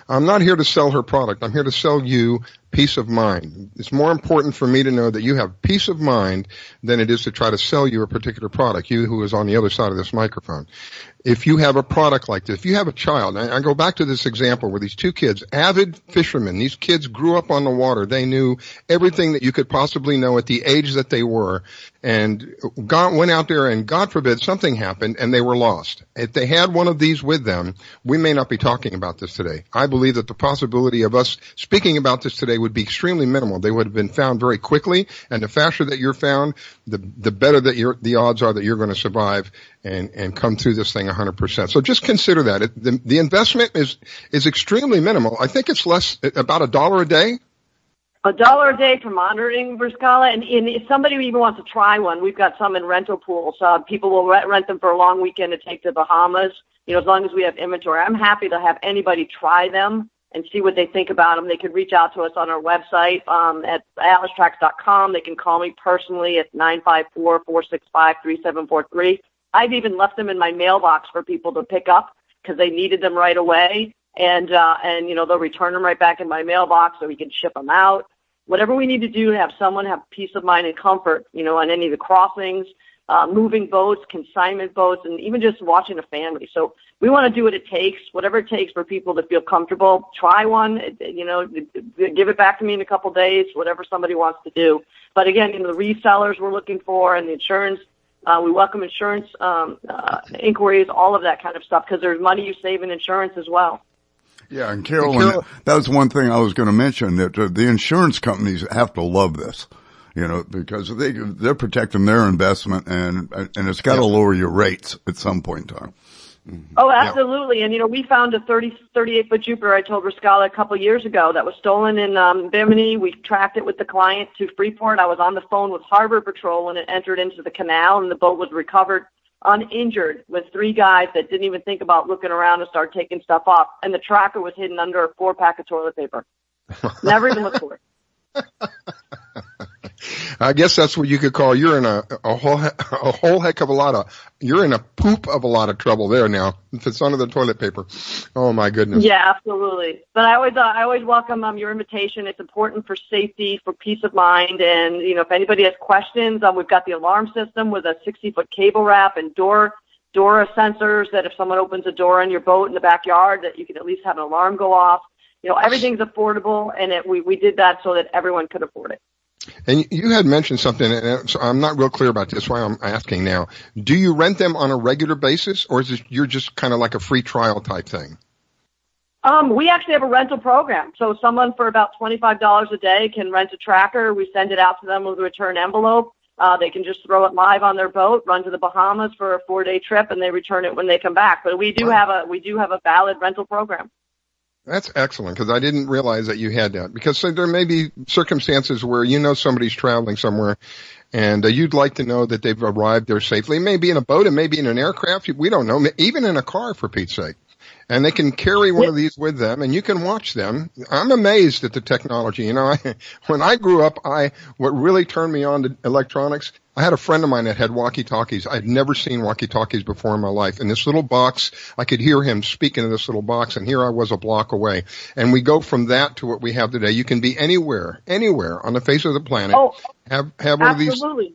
Speaker 7: I'm not here to sell her product. I'm here to sell you peace of mind. It's more important for me to know that you have peace of mind than it is to try to sell you a particular product, you who is on the other side of this microphone. If you have a product like this, if you have a child, I go back to this example where these two kids, avid fishermen, these kids grew up on the water. They knew everything that you could possibly know at the age that they were, and went out there and God forbid something happened and they were lost. If they had one of these with them, we may not be talking about this today. I believe that the possibility of us speaking about this today would be extremely minimal. They would have been found very quickly, and the faster that you're found, the better that the odds are that you're going to survive and come through this thing 100%. So just consider that. The investment is extremely minimal. I think it's about $1 a day.
Speaker 11: $1 a day for monitoring, Briscala, and if somebody even wants to try one, we've got some in rental pools. People will rent them for a long weekend to take to the Bahamas, as long as we have inventory. I'm happy to have anybody try them and see what they think about them. They could reach out to us on our website at atlastracks.com. They can call me personally at 954-465-3743. I've even left them in my mailbox for people to pick up because they needed them right away. And they'll return them right back in my mailbox so we can ship them out. Whatever we need to do to have someone have peace of mind and comfort, on any of the crossings, moving boats, consignment boats, and even just watching a family. So we want to do what it takes, whatever it takes for people to feel comfortable. Try one, give it back to me in a couple days, whatever somebody wants to do. But again, the resellers we're looking for and the insurance, we welcome insurance inquiries, all of that kind of stuff, because there's money you save in insurance as well.
Speaker 5: Yeah, and Carolyn, that was one thing I was going to mention, that the insurance companies have to love this, because they're protecting their investment, and it's got to lower your rates at some point in time. Mm-hmm.
Speaker 11: Oh, absolutely. And, we found a 38-foot Jupiter, I told Riscala a couple years ago, that was stolen in Bimini. We tracked it with the client to Freeport. I was on the phone with Harbor Patrol when it entered into the canal, and the boat was recovered uninjured with 3 guys that didn't even think about looking around and start taking stuff off. And the tracker was hidden under a 4-pack of toilet paper. Never even looked for it.
Speaker 7: I guess that's what you could call you're in a whole heck of a lot of, you're in a poop of a lot of trouble there now. If it's under the toilet paper. Oh my goodness.
Speaker 11: Yeah, absolutely. But I always welcome your invitation. It's important for safety, for peace of mind. And, if anybody has questions, we've got the alarm system with a 60-foot cable wrap and door sensors that if someone opens a door on your boat in the backyard, that you can at least have an alarm go off. Everything's affordable, and we did that so that everyone could afford it.
Speaker 7: And you had mentioned something, and so I'm not real clear about this, why I'm asking now. Do you rent them on a regular basis, or is it you're just kind of like a free trial type thing?
Speaker 11: We actually have a rental program. So someone for about $25 a day can rent a tracker. We send it out to them with a return envelope. They can just throw it live on their boat, run to the Bahamas for a 4-day trip, and they return it when they come back. But we do have a valid rental program.
Speaker 7: That's excellent, because I didn't realize that you had that. Because there may be circumstances where somebody's traveling somewhere, and you'd like to know that they've arrived there safely. It may be in a boat, it may be in an aircraft, we don't know, even in a car, for Pete's sake. And they can carry one of these with them, and you can watch them. I'm amazed at the technology. When I grew up, what really turned me on to electronics, I had a friend of mine that had walkie-talkies. I'd never seen walkie-talkies before in my life. In this little box, I could hear him speaking in this little box, and here I was a block away. And we go from that to what we have today. You can be anywhere on the face of the planet.
Speaker 11: Oh,
Speaker 7: have one of these.
Speaker 11: Absolutely.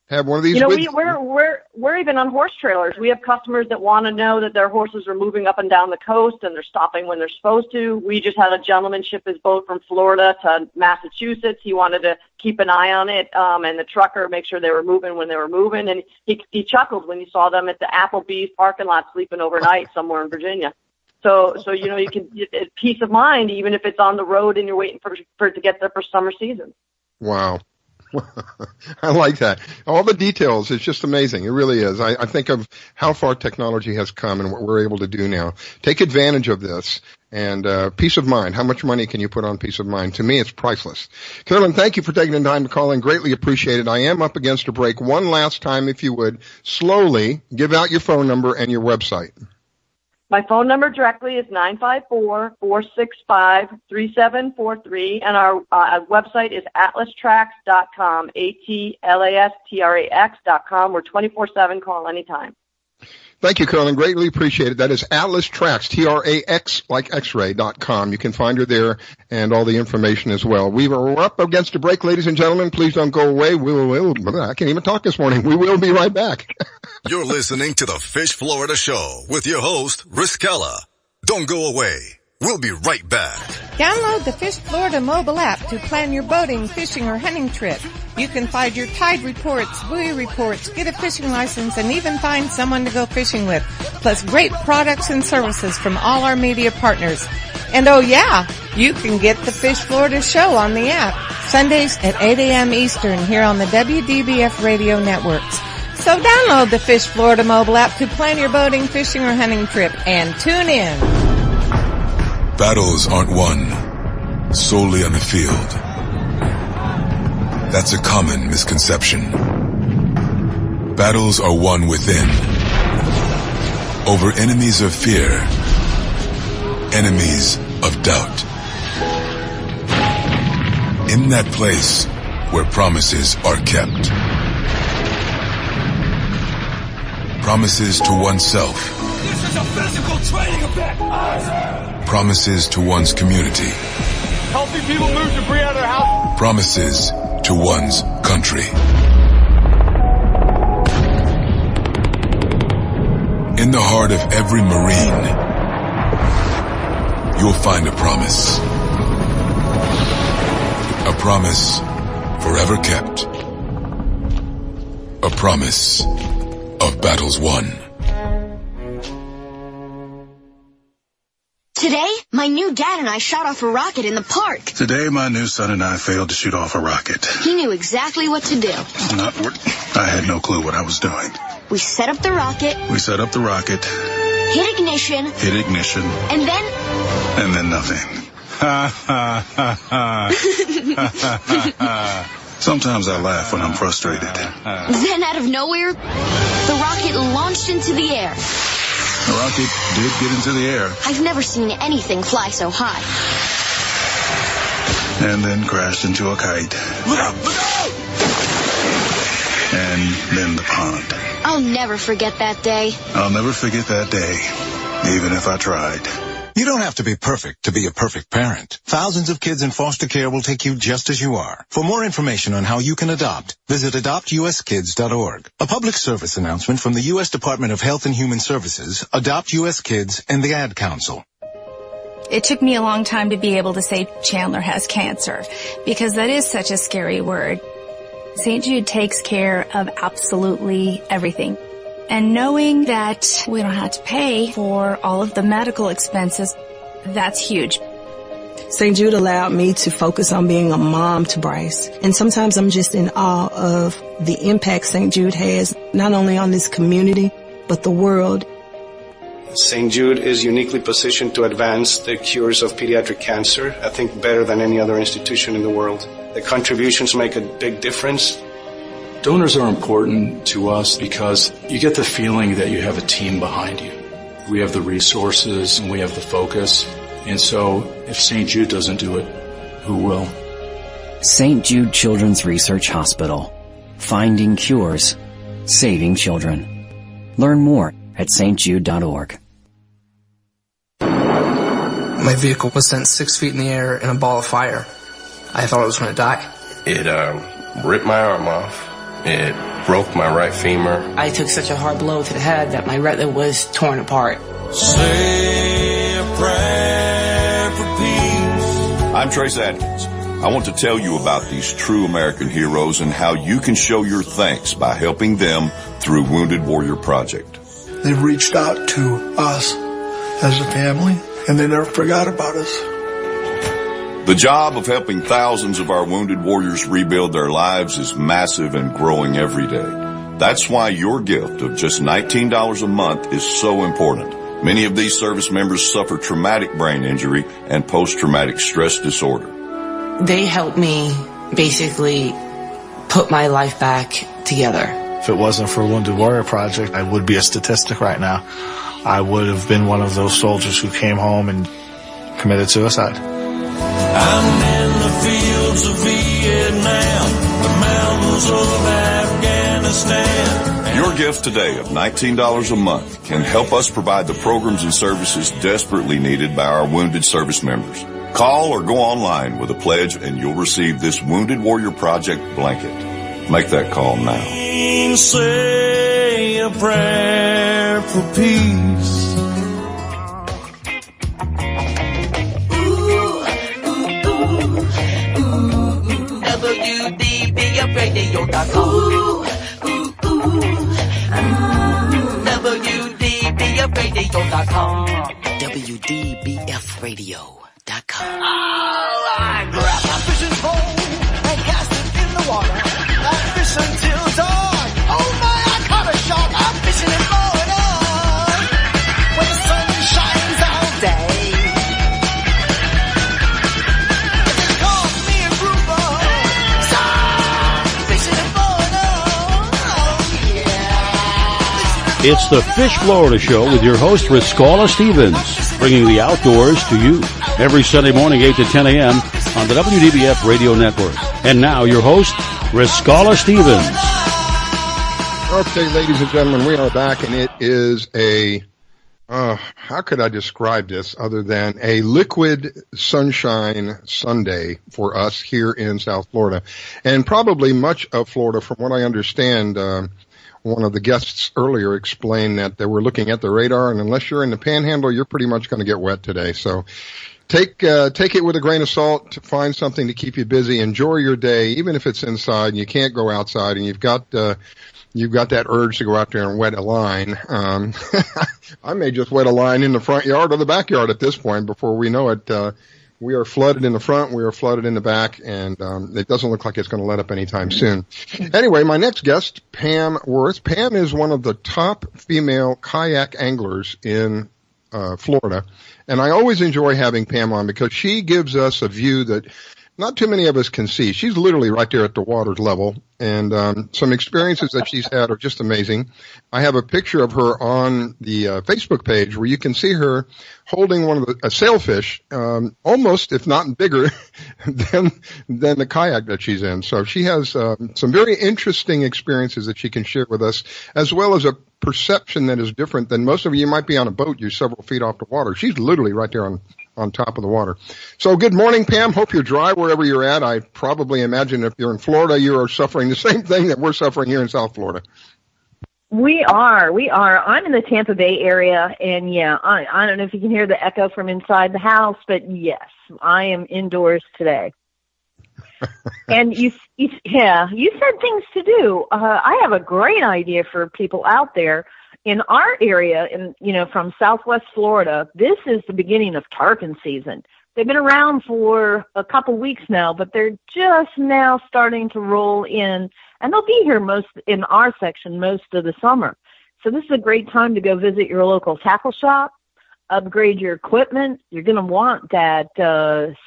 Speaker 7: Have one of these.
Speaker 11: We're even on horse trailers. We have customers that want to know that their horses are moving up and down the coast and they're stopping when they're supposed to. We just had a gentleman ship his boat from Florida to Massachusetts. He wanted to keep an eye on it, and the trucker make sure they were moving when they were moving. And he chuckled when he saw them at the Applebee's parking lot sleeping overnight somewhere in Virginia. So you can get peace of mind even if it's on the road and you're waiting for it to get there for summer season.
Speaker 7: Wow. I like that. All the details, it's just amazing. It really is. I think of how far technology has come and what we're able to do now. Take advantage of this. And peace of mind. How much money can you put on peace of mind? To me, it's priceless. Carolyn, thank you for taking the time to call in. Greatly appreciated. I am up against a break. One last time, if you would, slowly give out your phone number and your website.
Speaker 11: My phone number directly is 954-465-3743, and our website is atlastrax.com, ATLASTRAX.com. We're 24/7, call anytime.
Speaker 7: Thank you, Carolyn. Greatly appreciate it. That is Atlas Trax, TRAX, like X-ray.com. You can find her there and all the information as well. We're up against a break, ladies and gentlemen. Please don't go away. I can't even talk this morning. We will be right back.
Speaker 9: You're listening to the Fish Florida Show with your host, Riskella. Don't go away. We'll be right back.
Speaker 12: Download the Fish Florida mobile app to plan your boating, fishing, or hunting trip. You can find your tide reports, buoy reports, get a fishing license, and even find someone to go fishing with. Plus great products and services from all our media partners. And oh yeah, you can get the Fish Florida Show on the app. Sundays at 8 a.m. Eastern here on the WDBF radio networks. So download the Fish Florida mobile app to plan your boating, fishing, or hunting trip and tune in.
Speaker 13: Battles aren't won solely on the field. That's a common misconception. Battles are won within, over enemies of fear, enemies of doubt. In that place where promises are kept. Promises to oneself.
Speaker 1: This is a physical training event!
Speaker 13: Promises to one's community.
Speaker 1: Healthy people move debris out of their house.
Speaker 13: Promises to one's country. In the heart of every Marine, you'll find a promise. A promise forever kept. A promise of battles won.
Speaker 14: Today, my new dad and I shot off a rocket in the park.
Speaker 15: Today, my new son and I failed to shoot off a rocket.
Speaker 14: He knew exactly what to do.
Speaker 15: I had no clue what I was doing.
Speaker 14: We set up the rocket.
Speaker 15: Hit
Speaker 14: ignition. And then
Speaker 15: nothing. Sometimes I laugh when I'm frustrated.
Speaker 14: Then out of nowhere, the rocket launched into the air.
Speaker 15: The rocket did get into the air.
Speaker 14: I've never seen anything fly so high.
Speaker 15: And then crashed into a kite.
Speaker 1: Look out! Look out!
Speaker 15: And then the pond.
Speaker 14: I'll never forget that day.
Speaker 15: I'll never forget that day, even if I tried.
Speaker 16: You don't have to be perfect to be a perfect parent. Thousands of kids in foster care will take you just as you are. For more information on how you can adopt, visit adoptuskids.org. A public service announcement from the U.S. Department of Health and Human Services, Adopt U.S. Kids, and the Ad Council.
Speaker 17: It took me a long time to be able to say Chandler has cancer, because that is such a scary word. St. Jude takes care of absolutely everything. And knowing that we don't have to pay for all of the medical expenses, that's huge.
Speaker 18: St. Jude allowed me to focus on being a mom to Bryce. And sometimes I'm just in awe of the impact St. Jude has, not only on this community, but the world.
Speaker 19: St. Jude is uniquely positioned to advance the cures of pediatric cancer, I think better than any other institution in the world. The contributions make a big difference.
Speaker 20: Donors are important to us because you get the feeling that you have a team behind you. We have the resources and we have the focus. And so if St. Jude doesn't do it, who will?
Speaker 21: St. Jude Children's Research Hospital. Finding cures. Saving children. Learn more at stjude.org.
Speaker 22: My vehicle was sent 6 feet in the air in a ball of fire. I thought I was going to die.
Speaker 23: It ripped my arm off. It broke my right femur.
Speaker 24: I took such a hard blow to the head that my retina was torn apart.
Speaker 25: Say a prayer for peace.
Speaker 26: I'm Trace Adkins. I want to tell you about these true American heroes and how you can show your thanks by helping them through Wounded Warrior Project.
Speaker 27: They've reached out to us as a family, and they never forgot about us.
Speaker 26: The job of helping thousands of our wounded warriors rebuild their lives is massive and growing every day. That's why your gift of just $19 a month is so important. Many of these service members suffer traumatic brain injury and post-traumatic stress disorder.
Speaker 24: They helped me basically put my life back together.
Speaker 28: If it wasn't for Wounded Warrior Project, I would be a statistic right now.
Speaker 27: I would have been one of those soldiers who came home and committed suicide.
Speaker 25: I'm in the fields of Vietnam, the mountains of Afghanistan.
Speaker 26: Your gift today of $19 a month can help us provide the programs and services desperately needed by our wounded service members. Call or go online with a pledge and you'll receive this Wounded Warrior Project blanket. Make that call now.
Speaker 25: Say a prayer for peace.
Speaker 1: WDBFradio.com. WDBFradio.com. WDBFradio.com. I grab my fishing pole and cast it in the water. I fish until dawn. Oh my, I caught a shark. I'm fishing and blowing on when the sun shines all day. They call me a grouper. Fishing and blowing on. Oh yeah.
Speaker 2: It's the Fish Florida Show with your host, Riscala Stevens, bringing the outdoors to you every Sunday morning, 8 to 10 a.m. on the WDBF Radio Network. And now, your host, Riscala Stevens.
Speaker 7: Okay, ladies and gentlemen, we are back, and it is a, how could I describe this other than a liquid sunshine Sunday for us here in South Florida. And probably much of Florida, from what I understand, one of the guests earlier explained that they were looking at the radar, and unless you're in the Panhandle, you're pretty much going to get wet today. So take it with a grain of salt. To find something to keep you busy. Enjoy your day, even if it's inside and you can't go outside, and you've got that urge to go out there and wet a line. I may just wet a line in the front yard or the backyard at this point. Before we know it, we are flooded in the front, we are flooded in the back, and it doesn't look like it's going to let up anytime soon. Anyway, my next guest, Pam Worth. Pam is one of the top female kayak anglers in Florida, and I always enjoy having Pam on because she gives us a view that not too many of us can see. She's literally right there at the water's level, and some experiences that she's had are just amazing. I have a picture of her on the Facebook page where you can see her holding a sailfish, almost, if not bigger, than the kayak that she's in. So she has some very interesting experiences that she can share with us, as well as a perception that is different than most of you might be on a boat. You're several feet off the water. She's literally right there on top of the water. So good morning, Pam. Hope you're dry wherever you're at. I probably imagine if you're in Florida, you are suffering the same thing that we're suffering here in South Florida.
Speaker 11: We are. I'm in the Tampa Bay area, and yeah, I don't know if you can hear the echo from inside the house, but yes, I am indoors today. And you said things to do. I have a great idea for people out there. In our area, from Southwest Florida, this is the beginning of tarpon season. They've been around for a couple weeks now, but they're just now starting to roll in, and they'll be here in our section most of the summer. So this is a great time to go visit your local tackle shop, upgrade your equipment. You're going to want that 7-6,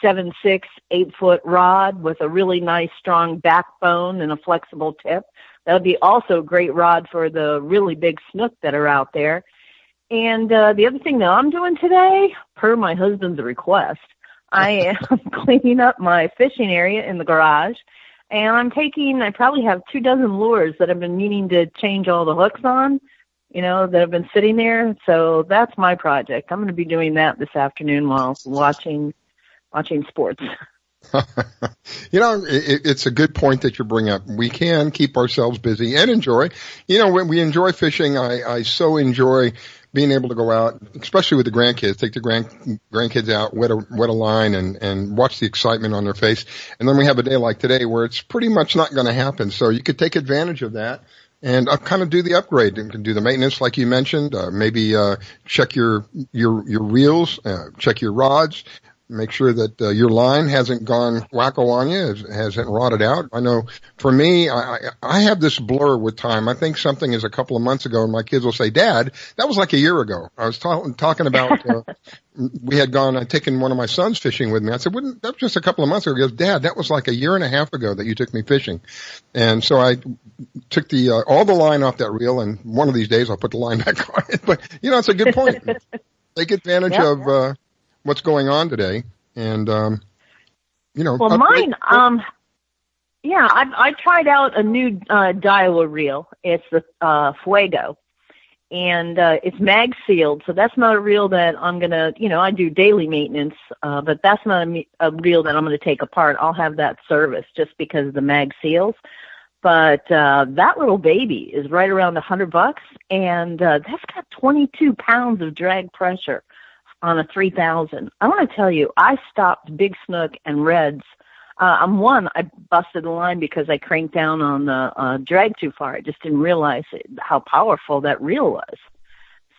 Speaker 11: 8-foot rod with a really nice strong backbone and a flexible tip. That would be also a great rod for the really big snook that are out there. And the other thing that I'm doing today, per my husband's request, I am cleaning up my fishing area in the garage, and I probably have 24 lures that I've been meaning to change all the hooks on, that have been sitting there. So that's my project. I'm going to be doing that this afternoon while watching sports.
Speaker 7: It's a good point that you bring up. We can keep ourselves busy and enjoy. When we enjoy fishing, I so enjoy being able to go out, especially with the grandkids, take the grandkids out, wet a line and watch the excitement on their face. And then we have a day like today where it's pretty much not going to happen. So you could take advantage of that and kind of do the upgrade and do the maintenance like you mentioned, maybe check your reels, check your rods, make sure that your line hasn't gone wacko on you, hasn't rotted out. I know for me, I have this blur with time. I think something is a couple of months ago, and my kids will say, Dad, that was like a year ago. I was talking about, we had I'd taken one of my sons fishing with me. I said, that was just a couple of months ago. He goes, Dad, that was like a year and a half ago that you took me fishing. And so I took all the line off that reel, and one of these days I'll put the line back on it. But, it's a good point. Take advantage of what's going on today. And,
Speaker 3: Well, mine, I tried out a new Daiwa reel. It's the Fuego. And it's mag sealed, so that's not a reel that I'm going to, I do daily maintenance, but that's not a reel that I'm going to take apart. I'll have that serviced just because of the mag seals. But that little baby is right around $100, and that's got 22 pounds of drag pressure on a 3000. I want to tell you, I stopped big snook and reds. I busted the line because I cranked down on the drag too far. I just didn't realize how powerful that reel was.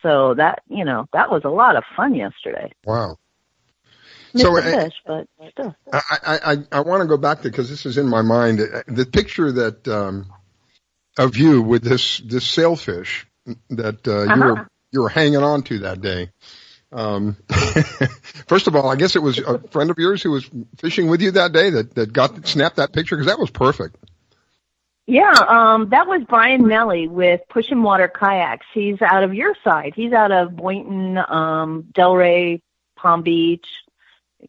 Speaker 3: So that was a lot of fun yesterday.
Speaker 7: Wow.
Speaker 3: So fish, but still.
Speaker 7: I want to go back to, because this is in my mind, the picture that of you with this sailfish that you were hanging on to that day. First of all, I guess it was a friend of yours who was fishing with you that day that snapped that picture, because that was perfect.
Speaker 3: Yeah, that was Brian Melly with Push and Water Kayaks. He's out of your side. He's out of Boynton, Delray, Palm Beach,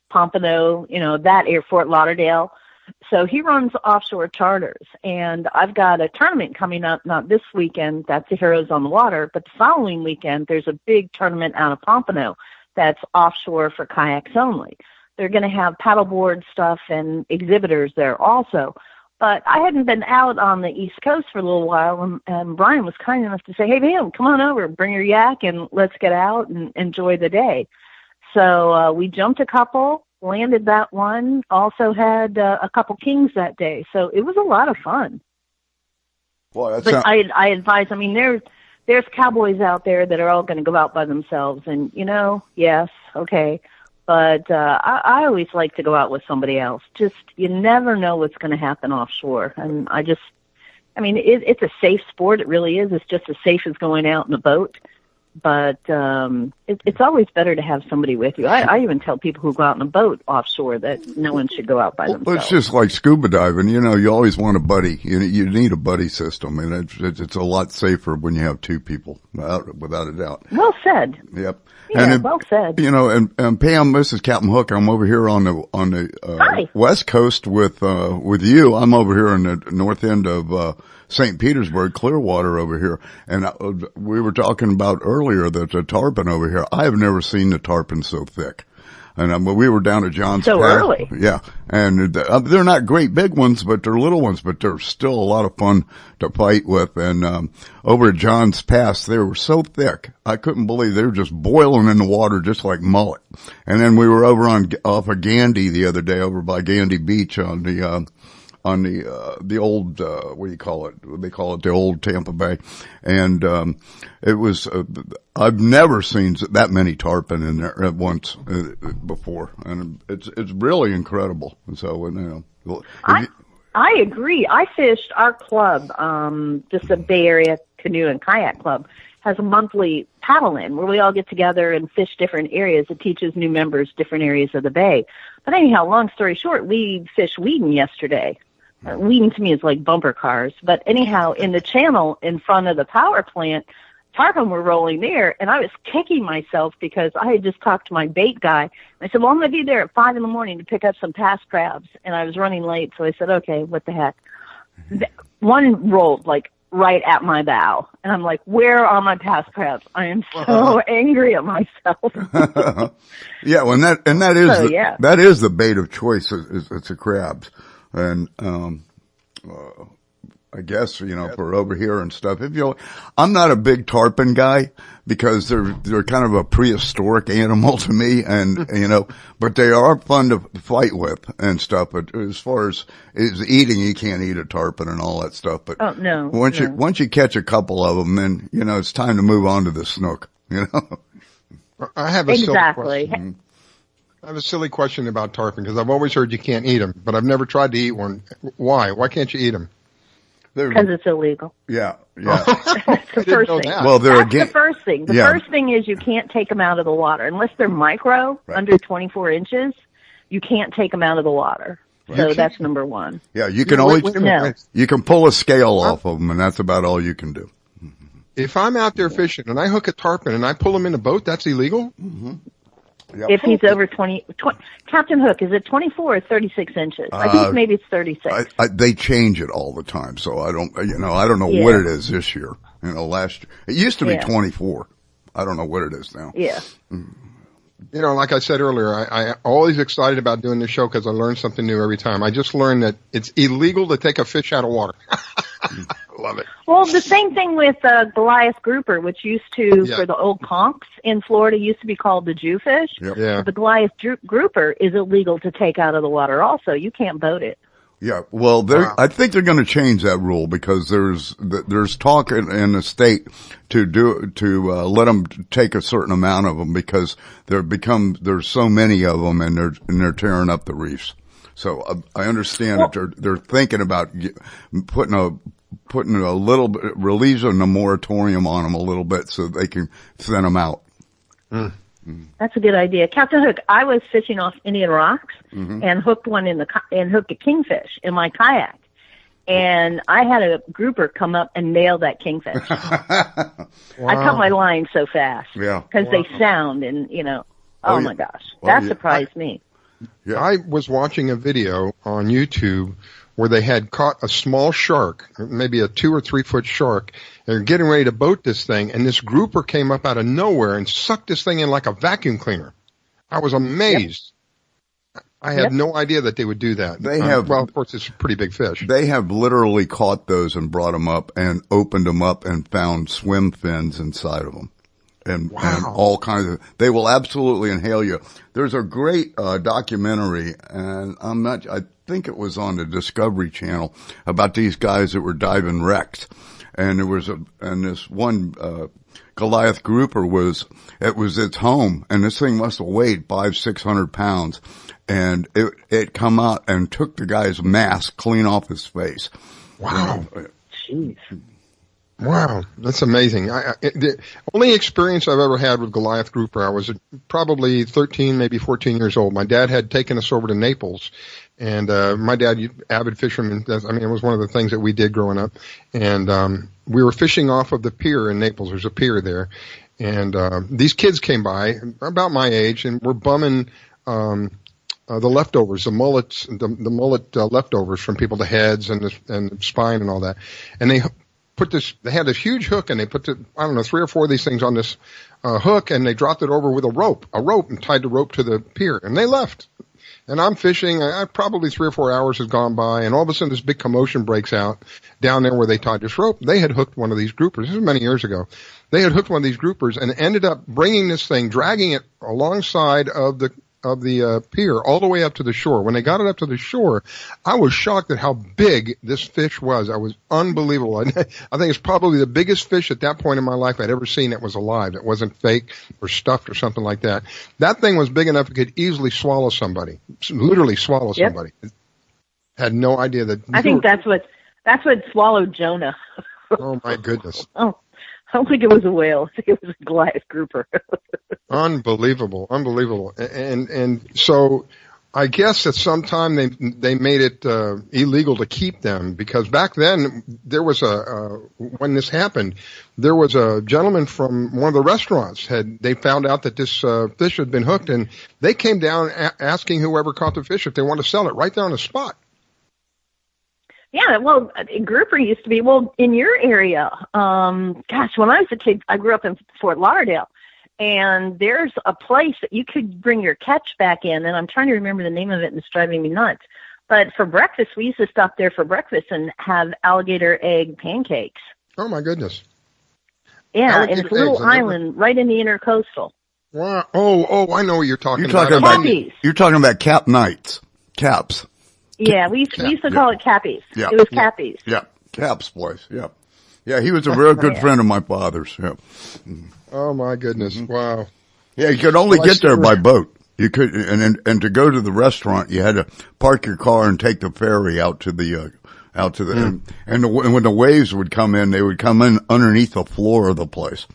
Speaker 3: Pompano, that area, Fort Lauderdale. So he runs offshore charters, and I've got a tournament coming up, not this weekend, that's the Heroes on the Water, but the following weekend there's a big tournament out of Pompano that's offshore for kayaks only. They're going to have paddleboard stuff and exhibitors there also. But I hadn't been out on the East Coast for a little while, and Brian was kind enough to say, hey, man, come on over, bring your yak, and let's get out and enjoy the day. So we jumped a couple, landed that one, also had a couple kings that day. So it was a lot of fun.
Speaker 4: Boy,
Speaker 3: but I advise, there's cowboys out there that are all going to go out by themselves. And, yes, okay. But I always like to go out with somebody else. Just, you never know what's going to happen offshore. And it's a safe sport. It really is. It's just as safe as going out in a boat. But it's always better to have somebody with you. I even tell people who go out in a boat offshore that no one should go out by themselves.
Speaker 4: It's just like scuba diving. You always want a buddy. You need a buddy system, and it's a lot safer when you have two people, without a doubt.
Speaker 3: Well said.
Speaker 4: Yep.
Speaker 3: Yeah, well said.
Speaker 4: And Pam, this is Captain Hook. I'm over here on the West Coast with you. I'm over here in the north end of St. Petersburg, Clearwater over here. And we were talking about earlier that the tarpon over here, I have never seen the tarpon so thick. And we were down at John's Pass.
Speaker 3: Early.
Speaker 4: Yeah. And they're not great big ones, but they're little ones, but they're still a lot of fun to fight with. And over at John's Pass, they were so thick. I couldn't believe they were just boiling in the water just like mullet. And then we were over off of Gandy the other day, over by Gandy Beach on the old, what do you call it? They call it the old Tampa Bay. And, it was, I've never seen that many tarpon in there at once before. And it's really incredible. And so,
Speaker 3: I agree. I fished our club, just the Bay Area Canoe and Kayak Club has a monthly paddle in where we all get together and fish different areas. It teaches new members different areas of the bay. But anyhow, long story short, we fished Wheaton yesterday. Wheaton to me is like bumper cars. But anyhow, in the channel in front of the power plant, tarpon were rolling there, and I was kicking myself because I had just talked to my bait guy. I said, well, I'm going to be there at 5 a.m. to pick up some past crabs. And I was running late, so I said, okay, what the heck. One rolled like right at my bow. And I'm like, where are my past crabs? I am so angry at myself.
Speaker 4: Yeah, well, that is the bait of choice. It's the crabs. And, I guess, for over here and stuff. I'm not a big tarpon guy because they're kind of a prehistoric animal to me, and, but they are fun to fight with and stuff. But as far as eating, you can't eat a tarpon and all that stuff. But once you catch a couple of them, then, it's time to move on to the snook,
Speaker 7: I have a silly question. I have a silly question about tarpon because I've always heard you can't eat them, but I've never tried to eat one. Why? Why can't you eat them?
Speaker 3: Because it's illegal.
Speaker 4: Yeah.
Speaker 3: That's the first thing.
Speaker 4: Well,
Speaker 3: That's the first thing. The first thing is you can't take them out of the water. Unless they're micro, under 24 inches, you can't take them out of the water. So that's number one.
Speaker 4: Yeah, you can you can pull a scale off of them, and that's about all you can do.
Speaker 7: If I'm out there fishing and I hook a tarpon and I pull him in a boat, that's illegal?
Speaker 4: Mm-hmm. Yep.
Speaker 3: If he's over 20, Captain Hook, is it 24 or 36 inches? I think maybe it's 36.
Speaker 4: They change it all the time, so I don't know what it is this year. Last year it used to be 24. I don't know what it is now.
Speaker 3: Yeah.
Speaker 7: Like I said earlier, I always excited about doing this show because I learn something new every time. I just learned that it's illegal to take a fish out of water. Love it.
Speaker 3: Well, the same thing with Goliath grouper, which used to, for the old conchs in Florida, used to be called the Jewfish.
Speaker 4: Yep.
Speaker 7: Yeah.
Speaker 3: The Goliath grouper is illegal to take out of the water also. You can't boat it.
Speaker 4: Yeah, well, I think they're going to change that rule because there's talk in the state to let them take a certain amount of them because there's so many of them and they're tearing up the reefs. So I understand that they're thinking about putting a little bit, releasing a moratorium on them a little bit so they can thin them out.
Speaker 7: Mm.
Speaker 3: That's a good idea. Captain Hook, I was fishing off Indian Rocks and hooked hooked a kingfish in my kayak. And I had a grouper come up and nail that kingfish.
Speaker 7: Wow.
Speaker 3: I cut my line so fast.
Speaker 4: Yeah.
Speaker 3: Because they sound and, my gosh. That surprised me.
Speaker 7: Yeah. I was watching a video on YouTube where they had caught a small shark, maybe a 2 or 3 foot shark. They're getting ready to boat this thing, and this grouper came up out of nowhere and sucked this thing in like a vacuum cleaner. I was amazed. Yep. I had no idea that they would do that. Well, of course, it's a pretty big fish.
Speaker 4: They have literally caught those and brought them up and opened them up and found swim fins inside of them. And all kinds of, they will absolutely inhale you. There's a great documentary, and I think it was on the Discovery Channel about these guys that were diving wrecked. And this one, Goliath grouper was its home, and this thing must have weighed 500-600 pounds. And it come out and took the guy's mask clean off his face.
Speaker 7: Wow.
Speaker 3: Jeez.
Speaker 7: Wow, that's amazing. The only experience I've ever had with Goliath grouper, I was probably 13, maybe 14 years old. My dad had taken us over to Naples, and my dad, avid fisherman, it was one of the things that we did growing up. And we were fishing off of the pier in Naples. There's a pier there. And these kids came by, about my age, and were bumming the leftovers, the mullet leftovers from people, the heads and the spine and all that. And they had this huge hook, and they put 3 or 4 of these things on this hook, and they dropped it over with a rope, and tied the rope to the pier, and they left. And I'm fishing, probably 3 or 4 hours has gone by, and all of a sudden this big commotion breaks out down there where they tied this rope. They had hooked one of these groupers. This was many years ago. They had hooked one of these groupers and ended up bringing this thing, dragging it alongside of the pier all the way up to the shore. When they got it up to the shore, I was shocked at how big this fish was. I was unbelievable. I think it's probably the biggest fish at that point in my life I'd ever seen that was alive. That wasn't fake or stuffed or something like that. That thing was big enough it could easily swallow somebody, literally swallow somebody. Had no idea that.
Speaker 3: I think that's what swallowed Jonah.
Speaker 7: Oh my goodness.
Speaker 3: Oh, I don't think it was a whale. I think it was a Goliath grouper.
Speaker 7: Unbelievable. And so I guess at some time they made it illegal to keep them, because back then there was when this happened, there was a gentleman from one of the restaurants they found out that this fish had been hooked, and they came down asking whoever caught the fish if they wanted to sell it right there on the spot.
Speaker 3: Yeah, well, grouper used to be, in your area, when I was a kid, I grew up in Fort Lauderdale, and there's a place that you could bring your catch back in, and I'm trying to remember the name of it, and it's driving me nuts. But for breakfast, we used to stop there for breakfast and have alligator egg pancakes.
Speaker 7: Oh, my goodness.
Speaker 3: Yeah, alligator and it's a little island right in the intercoastal.
Speaker 7: Wow. Oh, I know what you're talking about.
Speaker 4: You're talking about cap nights. Caps.
Speaker 3: Yeah, we used to call it cappies.
Speaker 4: Yeah.
Speaker 3: It was cappies.
Speaker 4: Yeah, Cap's place. Yeah. Yeah, he was a real good friend of my father's. Yeah.
Speaker 7: Oh, my goodness. Wow.
Speaker 4: Yeah, you could only get there by boat. You could, and to go to the restaurant, you had to park your car and take the ferry out to the, and when the waves would come in, they would come in underneath the floor of the place.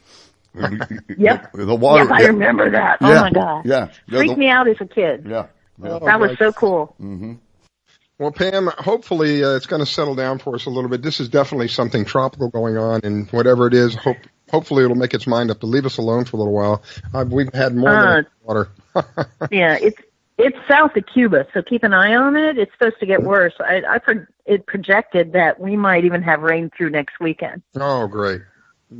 Speaker 3: Yep.
Speaker 4: The water.
Speaker 3: Yep, I remember that.
Speaker 4: Yeah.
Speaker 3: Oh my God.
Speaker 4: Yeah.
Speaker 3: Freaked me out as a kid.
Speaker 4: Yeah.
Speaker 3: That was so cool.
Speaker 4: Mm-hmm.
Speaker 7: Well, Pam, hopefully it's going to settle down for us a little bit. This is definitely something tropical going on, and whatever it is, hopefully it'll make its mind up to leave us alone for a little while. We've had more than water.
Speaker 3: Yeah, it's south of Cuba, so keep an eye on it. It's supposed to get worse. It projected that we might even have rain through next weekend.
Speaker 7: Oh, great.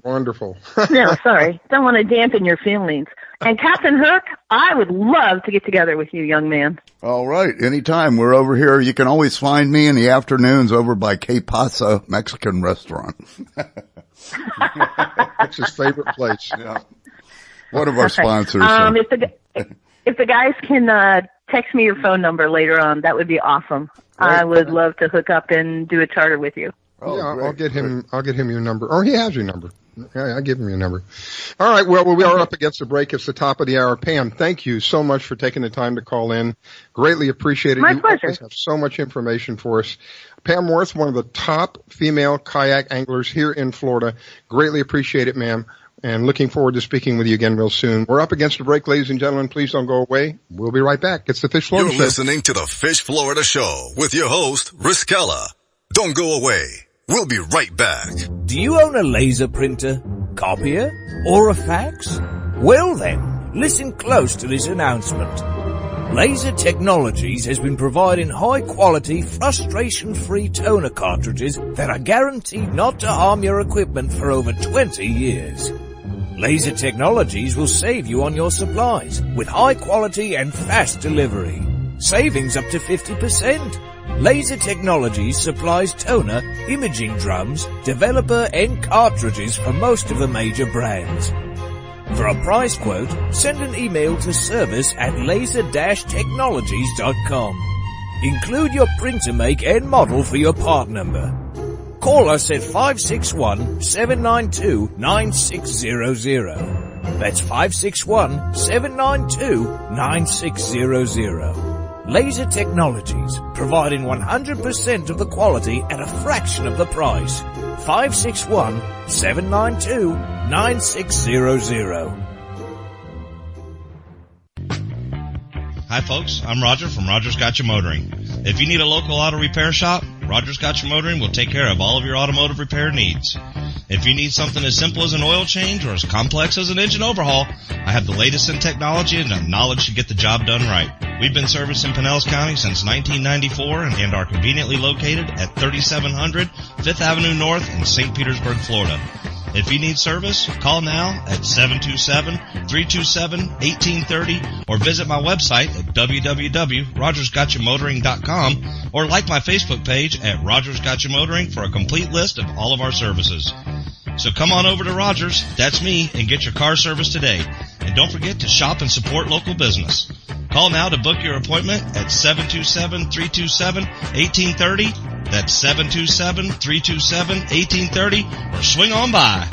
Speaker 7: Wonderful.
Speaker 3: No, sorry. Don't want to dampen your feelings. And Captain Hook, I would love to get together with you, young man.
Speaker 4: All right. Anytime. We're over here. You can always find me in the afternoons over by Que Pasa Mexican Restaurant.
Speaker 7: That's his favorite place.
Speaker 4: Yeah. One of our sponsors.
Speaker 3: If the guys can text me your phone number later on, that would be awesome.
Speaker 7: Great.
Speaker 3: I would love to hook up and do a charter with you.
Speaker 7: Oh, yeah, great, I'll get him your number. Or he has your number. Yeah, I'll give him your number. All right, well, we are up against the break. It's the top of the hour. Pam, thank you so much for taking the time to call in. Greatly appreciate it.
Speaker 3: My
Speaker 7: you
Speaker 3: pleasure.
Speaker 7: always have so much information for us. Pam Worth, one of the top female kayak anglers here in Florida. Greatly appreciate it, ma'am. And looking forward to speaking with you again real soon. We're up against the break, ladies and gentlemen. Please don't go away. We'll be right back. It's the Fish Florida Show.
Speaker 5: You're listening to the Fish Florida Show with your host, Riskella. Don't go away. We'll be right back.
Speaker 6: Do you own a laser printer, copier, or a fax? Well then, listen close to this announcement. Laser Technologies has been providing high-quality, frustration-free toner cartridges that are guaranteed not to harm your equipment for over 20 years. Laser Technologies will save you on your supplies with high quality and fast delivery. Savings up to 50%. Laser Technologies supplies toner, imaging drums, developer and cartridges for most of the major brands. For a price quote, send an email to service@laser-technologies.com. Include your printer make and model for your part number. Call us at 561-792-9600. That's 561-792-9600. Laser Technologies, providing 100% of the quality at a fraction of the price. 561-792-9600.
Speaker 8: Hi folks, I'm Roger from Rogers Gotcha Motoring. If you need a local auto repair shop, Rogers Gotcha Motoring will take care of all of your automotive repair needs. If you need something as simple as an oil change or as complex as an engine overhaul, I have the latest in technology and the knowledge to get the job done right. We've been servicing Pinellas County since 1994 and are conveniently located at 3700 5th Avenue North in St. Petersburg, Florida. If you need service, call now at 727-327-1830 or visit my website at www.rogersgotchamotoring.com or like my Facebook page at Rogers Gotcha Motoring for a complete list of all of our services. So come on over to Rogers, that's me, and get your car service today. And don't forget to shop and support local business. Call now to book your appointment at 727-327-1830. That's 727-327-1830, or swing on by.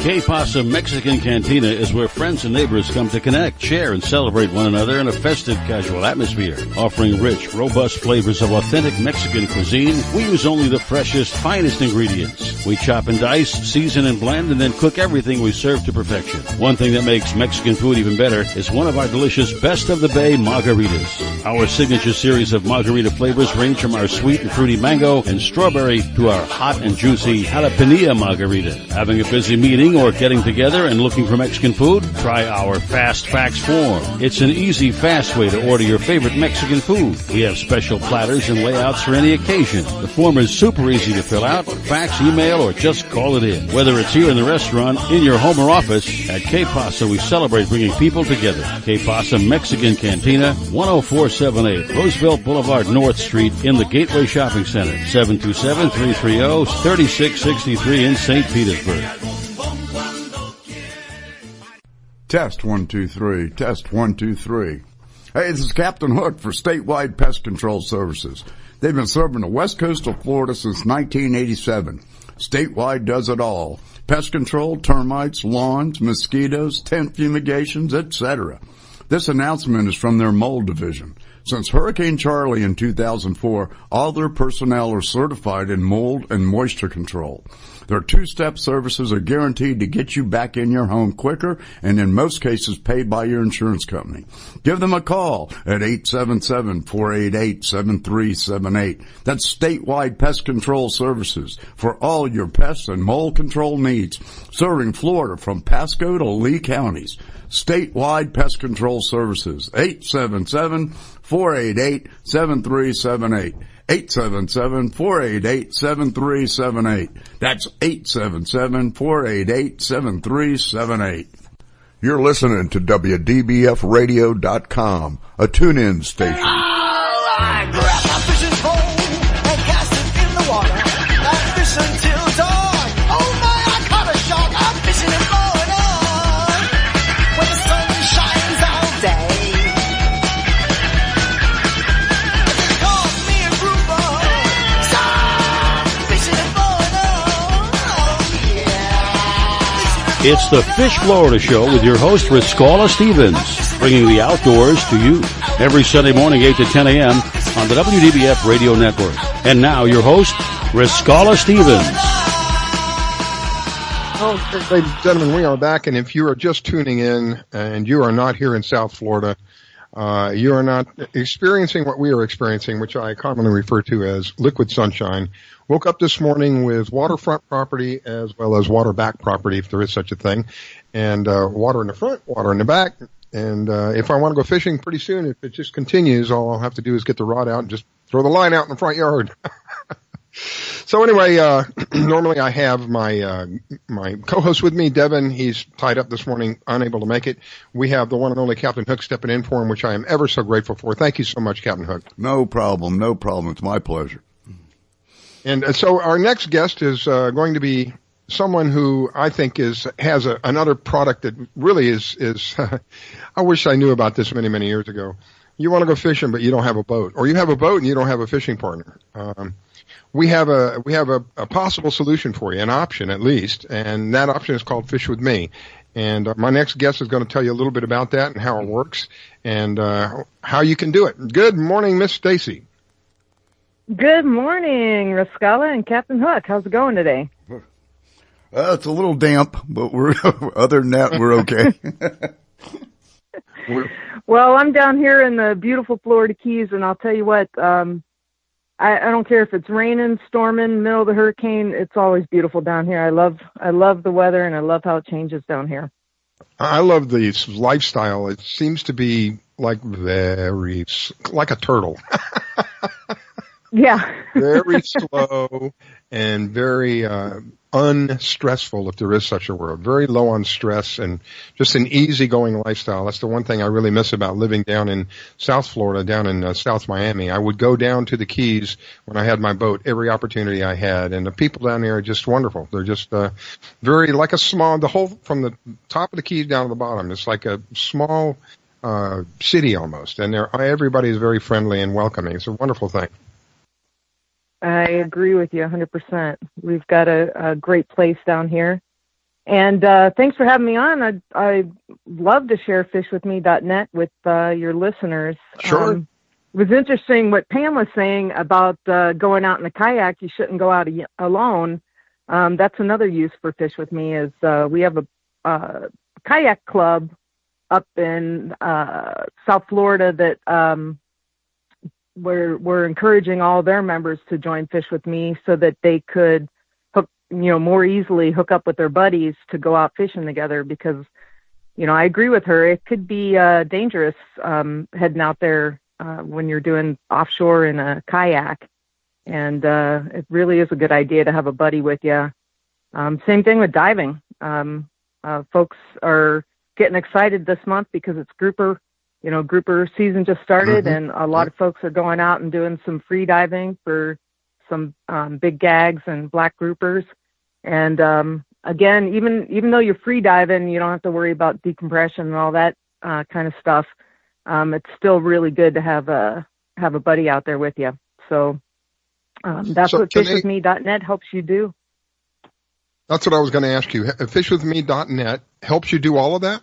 Speaker 2: Que Pasa Mexican Cantina is where friends and neighbors come to connect, share, and celebrate one another in a festive, casual atmosphere. Offering rich, robust flavors of authentic Mexican cuisine, we use only the freshest, finest ingredients. We chop and dice, season and blend, and then cook everything we serve to perfection. One thing that makes Mexican food even better is one of our delicious Best of the Bay margaritas. Our signature series of margarita flavors range from our sweet and fruity mango and strawberry to our hot and juicy jalapeno margarita. Having a busy meeting or getting together and looking for Mexican food? Try our Fast Fax form. It's an easy, fast way to order your favorite Mexican food. We have special platters and layouts for any occasion. The form is super easy to fill out, fax, email, or just call it in. Whether it's here in the restaurant, in your home or office, at Que Pasa we celebrate bringing people together. Que Pasa Mexican Cantina, 10478 Roosevelt Boulevard, North Street in the Gateway Shopping Center, 727-330-3663 in St. Petersburg.
Speaker 4: Test 1 2 3. Test 1 2 3. Hey, this is Captain Hook for Statewide Pest Control Services. They've been serving the west coast of Florida since 1987. Statewide does it all. Pest control, termites, lawns, mosquitoes, tent fumigations, etc. This announcement is from their mold division. Since Hurricane Charlie in 2004, all their personnel are certified in mold and moisture control. Their two-step services are guaranteed to get you back in your home quicker and in most cases paid by your insurance company. Give them a call at 877-488-7378. That's statewide pest control services for all your pests and mold control needs, serving Florida from Pasco to Lee counties. Statewide pest control services, 877-488-7378. 877-488-7378. That's 877-488-7378. You're listening to WDBFradio.com, a tune-in station.
Speaker 1: I grab my fishing pole and cast it in the water. I fish until dawn. Oh my, I caught a shark. I'm fishing and blowing on when the sun shines all day. They call me a grouper. Stop fishing and blowing on. Oh yeah.
Speaker 2: It's the Fish Florida Show with your host, Riscala Stevens, bringing the outdoors to you every Sunday morning, 8 to 10 a.m. on the WDBF Radio Network. And now, your host, Riscala Stevens.
Speaker 7: Well, ladies and gentlemen, we are back, and if you are just tuning in and you are not here in South Florida, you are not experiencing what we are experiencing, which I commonly refer to as liquid sunshine. Woke up this morning with waterfront property as well as water back property, if there is such a thing, and water in the front, water in the back. And if I want to go fishing pretty soon, if it just continues, all I'll have to do is get the rod out and just throw the line out in the front yard. So anyway, normally I have my my co-host with me, Devin. He's tied up this morning, unable to make it. We have the one and only Captain Hook stepping in for him, which I am ever so grateful for. Thank you so much, Captain Hook.
Speaker 4: No problem, no problem. It's my pleasure.
Speaker 7: And so our next guest is going to be someone who I think has another product that really is I wish I knew about this many years ago. You want to go fishing, but you don't have a boat, or you have a boat and you don't have a fishing partner. We have a possible solution for you, an option at least, and that option is called Fish With Me. And my next guest is going to tell you a little bit about that and how it works and how you can do it. Good morning, Miss Stacy.
Speaker 9: Good morning, Riscala and Captain Hook. How's it going today?
Speaker 4: It's a little damp, but we're other than that, we're okay.
Speaker 9: Well, I'm down here in the beautiful Florida Keys, and I'll tell you what, I don't care if it's raining, storming, middle of the hurricane. It's always beautiful down here. I love the weather, and I love how it changes down here.
Speaker 7: I love the lifestyle. It seems to be like a turtle.
Speaker 9: Yeah.
Speaker 7: Very slow and very unstressful, if there is such a word. Very low on stress and just an easygoing lifestyle. That's the one thing I really miss about living down in South Florida, down in South Miami. I would go down to the Keys when I had my boat every opportunity I had, and the people down there are just wonderful. They're just very like a small, the whole from the top of the Keys down to the bottom. It's like a small city almost, and everybody is very friendly and welcoming. It's a wonderful thing.
Speaker 9: I agree with you 100%. We've got a great place down here. And thanks for having me on. I'd love to share fishwithme.net with your listeners.
Speaker 7: Sure.
Speaker 9: It was interesting what Pam was saying about going out in a kayak. You shouldn't go out alone. That's another use for Fish With Me is we have a kayak club up in South Florida that we're encouraging all their members to join Fish With Me so that they could more easily hook up with their buddies to go out fishing together because, I agree with her. It could be dangerous heading out there when you're doing offshore in a kayak. And it really is a good idea to have a buddy with you. Same thing with diving. Folks are getting excited this month because it's grouper season just started, and a lot of folks are going out and doing some free diving for some big gags and black groupers. And again, even though you're free diving, you don't have to worry about decompression and all that kind of stuff. It's still really good to have a buddy out there with you. So that's what fishwithme.net helps you do.
Speaker 7: That's what I was going to ask you. Fishwithme.net helps you do all of that?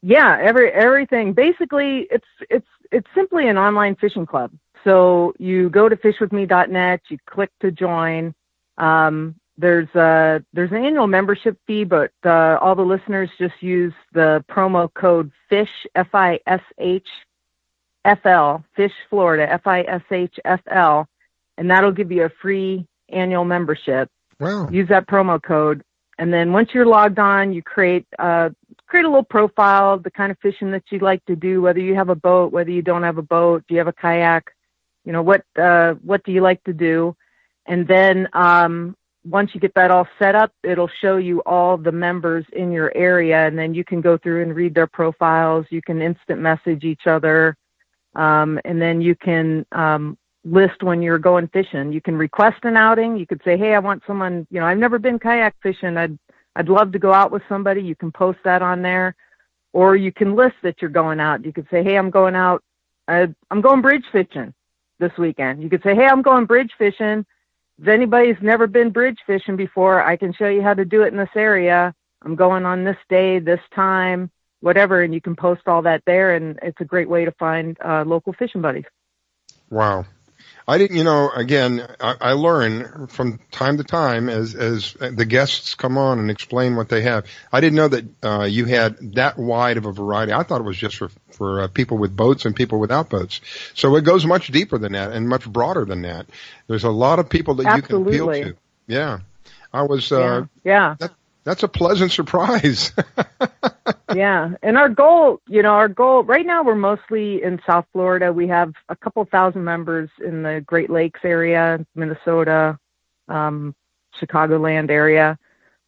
Speaker 9: Yeah, everything. Basically, it's simply an online fishing club. So you go to fishwithme.net, you click to join. There's an annual membership fee, but all the listeners just use the promo code FISH, FISHFL, Fish Florida, FISHFL, and that'll give you a free annual membership.
Speaker 7: Wow.
Speaker 9: Use that promo code. And then once you're logged on, you create a little profile of the kind of fishing that you'd like to do, whether you have a boat, whether you don't have a boat, do you have a kayak, what do you like to do? And then once you get that all set up, it'll show you all the members in your area, and then you can go through and read their profiles. You can instant message each other, and then you can list when you're going fishing. You can request an outing. You could say, hey, I want someone, I've never been kayak fishing. I'd love to go out with somebody. You can post that on there, or you can list that you're going out. You could say, hey, I'm going out. I'm going bridge fishing this weekend. You could say, hey, I'm going bridge fishing. If anybody's never been bridge fishing before, I can show you how to do it in this area. I'm going on this day, this time, whatever. And you can post all that there. And it's a great way to find local fishing buddies.
Speaker 7: Wow. I didn't, again, I learn from time to time as the guests come on and explain what they have. I didn't know that you had that wide of a variety. I thought it was just for people with boats and people without boats. So it goes much deeper than that and much broader than that. There's a lot of people that
Speaker 9: Absolutely.
Speaker 7: You can appeal to. Yeah. I was,
Speaker 9: yeah.
Speaker 7: That's a pleasant surprise.
Speaker 9: Yeah. And our goal right now, we're mostly in South Florida. We have a couple thousand members in the Great Lakes area, Minnesota, Chicagoland area.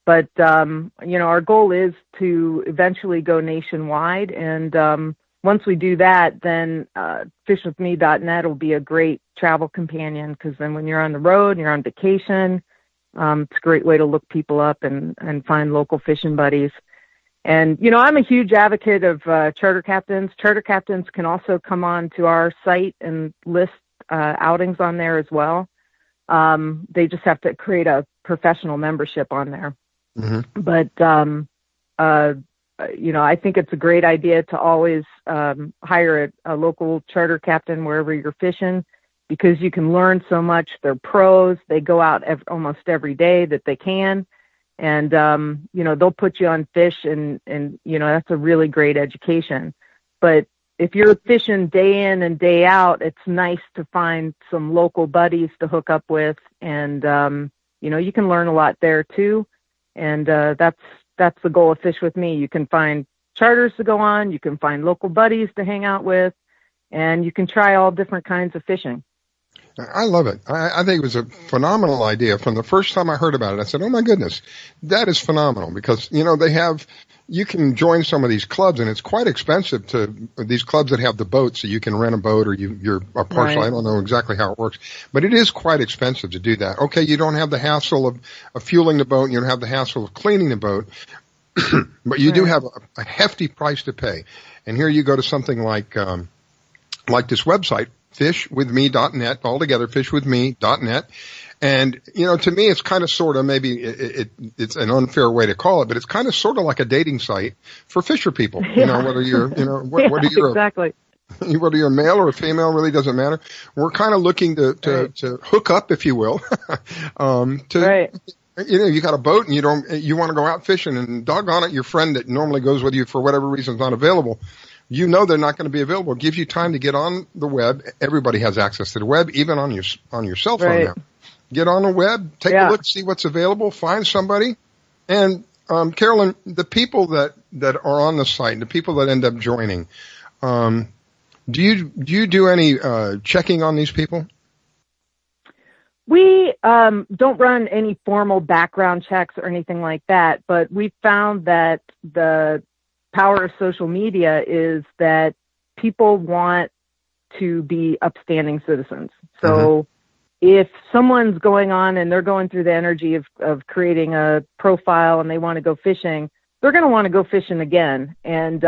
Speaker 9: But, our goal is to eventually go nationwide. And once we do that, then fishwithme.net will be a great travel companion, because then when you're on the road and you're on vacation, it's a great way to look people up and find local fishing buddies. And, I'm a huge advocate of charter captains. Charter captains can also come on to our site and list outings on there as well. They just have to create a professional membership on there. Mm-hmm. But, I think it's a great idea to always hire a local charter captain wherever you're fishing, because you can learn so much. They're pros. They go out almost every day that they can. And, they'll put you on fish and that's a really great education. But if you're fishing day in and day out, it's nice to find some local buddies to hook up with. And, you can learn a lot there too. And, that's the goal of Fish With Me. You can find charters to go on, you can find local buddies to hang out with, and you can try all different kinds of fishing.
Speaker 7: I love it. I think it was a phenomenal idea. From the first time I heard about it, I said, oh my goodness, that is phenomenal, because, you can join some of these clubs, and it's quite expensive to these clubs that have the boats, so you can rent a boat, or you're a partial. Right. I don't know exactly how it works, but it is quite expensive to do that. Okay. You don't have the hassle of fueling the boat, and you don't have the hassle of cleaning the boat, but you do have a hefty price to pay. And here you go to something like this website, fishwithme.net, altogether, fishwithme.net. And, to me, it's kind of sort of, maybe it's an unfair way to call it, but it's kind of sort of like a dating site for fisher people.
Speaker 9: Yeah.
Speaker 7: Whether you're, whether you're
Speaker 9: exactly.
Speaker 7: Whether you're a male or a female really doesn't matter. We're kind of looking to hook up, if you will.
Speaker 9: Right.
Speaker 7: You got a boat and you want to go out fishing, and doggone it, your friend that normally goes with you for whatever reason is not available. They're not going to be available. It gives you time to get on the web. Everybody has access to the web, even on your cell phone now. Get on the web, take a look, see what's available, find somebody. And Carolyn, the people that are on the site, the people that end up joining, do you do any checking on these people?
Speaker 9: We don't run any formal background checks or anything like that, but we found that the power of social media is that people want to be upstanding citizens. So if someone's going on and they're going through the energy of creating a profile and they want to go fishing, they're going to want to go fishing again. And,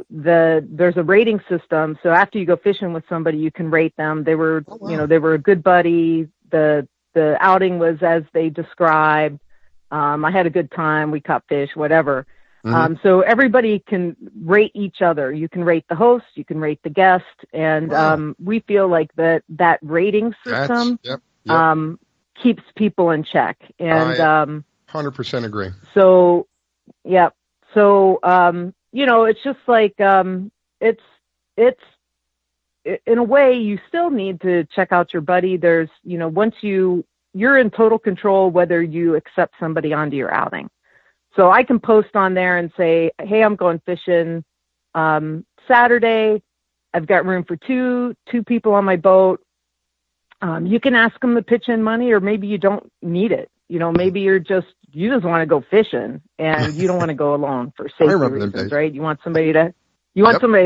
Speaker 9: there's a rating system. So after you go fishing with somebody, you can rate them. They were, they were a good buddy. The the outing was as they described. I had a good time. We caught fish, whatever. So everybody can rate each other. You can rate the host, you can rate the guest, and we feel like that rating system keeps people in check. And
Speaker 7: I 100% agree.
Speaker 9: So, yeah. So, it's just like it's in a way you still need to check out your buddy. There's, once you're in total control whether you accept somebody onto your outing. So I can post on there and say, hey, I'm going fishing Saturday. I've got room for two people on my boat. You can ask them to pitch in money, or maybe you don't need it. Maybe you just want to go fishing and you don't want to go alone for safety reasons, right? You want somebody to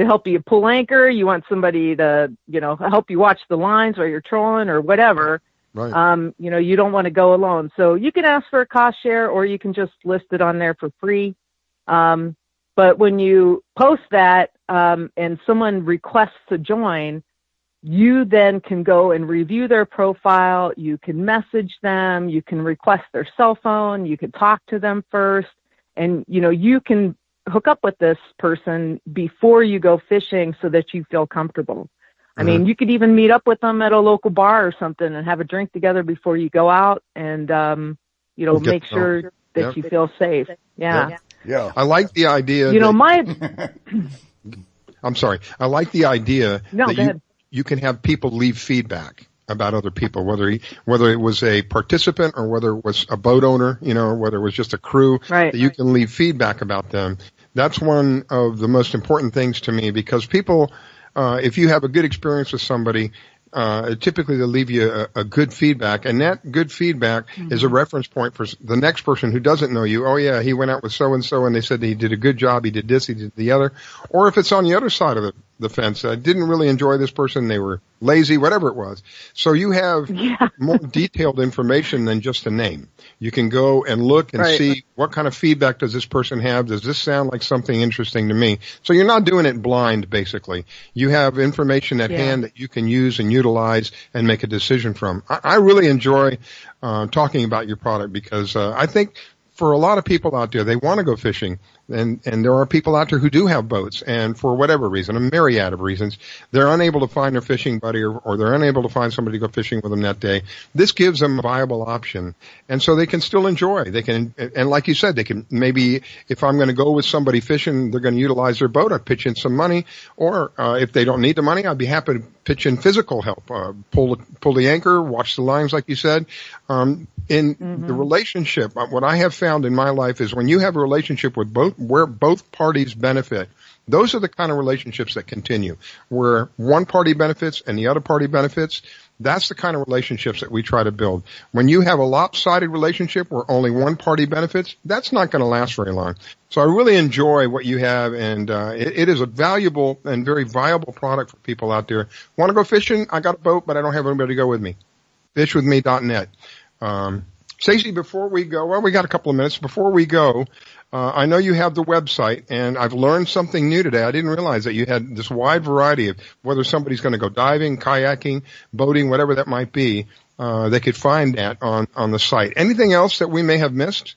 Speaker 9: help you pull anchor. You want somebody to, help you watch the lines while you're trolling or whatever. Right. You don't want to go alone. So you can ask for a cost share, or you can just list it on there for free. But when you post that, and someone requests to join, you then can go and review their profile. You can message them. You can request their cell phone. You can talk to them first. And, you can hook up with this person before you go fishing so that you feel comfortable. I mean, you could even meet up with them at a local bar or something and have a drink together before you go out and, make sure that you feel safe. Yeah.
Speaker 7: Yeah. I like the idea. I'm sorry. I like the idea that you can have people leave feedback about other people, whether it was a participant or whether it was a boat owner, whether it was just a crew, that you can leave feedback about them. That's one of the most important things to me, because people, if you have a good experience with somebody, typically they'll leave you a good feedback, and that good feedback is a reference point for the next person who doesn't know you. Oh yeah, he went out with so-and-so and they said he did a good job, he did this, he did the other. Or if it's on the other side of the fence, I didn't really enjoy this person, they were lazy, whatever it was. So you have more detailed information than just a name. You can go and look and see what kind of feedback does this person have. Does this sound like something interesting to me? So you're not doing it blind, basically. You have information at hand that you can use and utilize and make a decision from. I really enjoy talking about your product, because I think for a lot of people out there, they want to go fishing, and there are people out there who do have boats, and for whatever reason, a myriad of reasons, they're unable to find their fishing buddy, or they're unable to find somebody to go fishing with them that day. This gives them a viable option, and so they can still enjoy. They can, and like you said, they can maybe, if I'm going to go with somebody fishing, they're going to utilize their boat, I'd pitch in some money, or if they don't need the money, I'd be happy to pitch in physical help, pull the anchor, watch the lines, like you said. The relationship, what I have found in my life is when you have a relationship with where both parties benefit, those are the kind of relationships that continue. Where one party benefits and the other party benefits, that's the kind of relationships that we try to build. When you have a lopsided relationship where only one party benefits, that's not going to last very long. So I really enjoy what you have, and it is a valuable and very viable product for people out there. Want to go fishing? I got a boat, but I don't have anybody to go with me. Fishwithme.net. Stacey, before we go, we got a couple of minutes. Before we go, I know you have the website, and I've learned something new today. I didn't realize that you had this wide variety of whether somebody's going to go diving, kayaking, boating, whatever that might be. They could find that on the site. Anything else that we may have missed?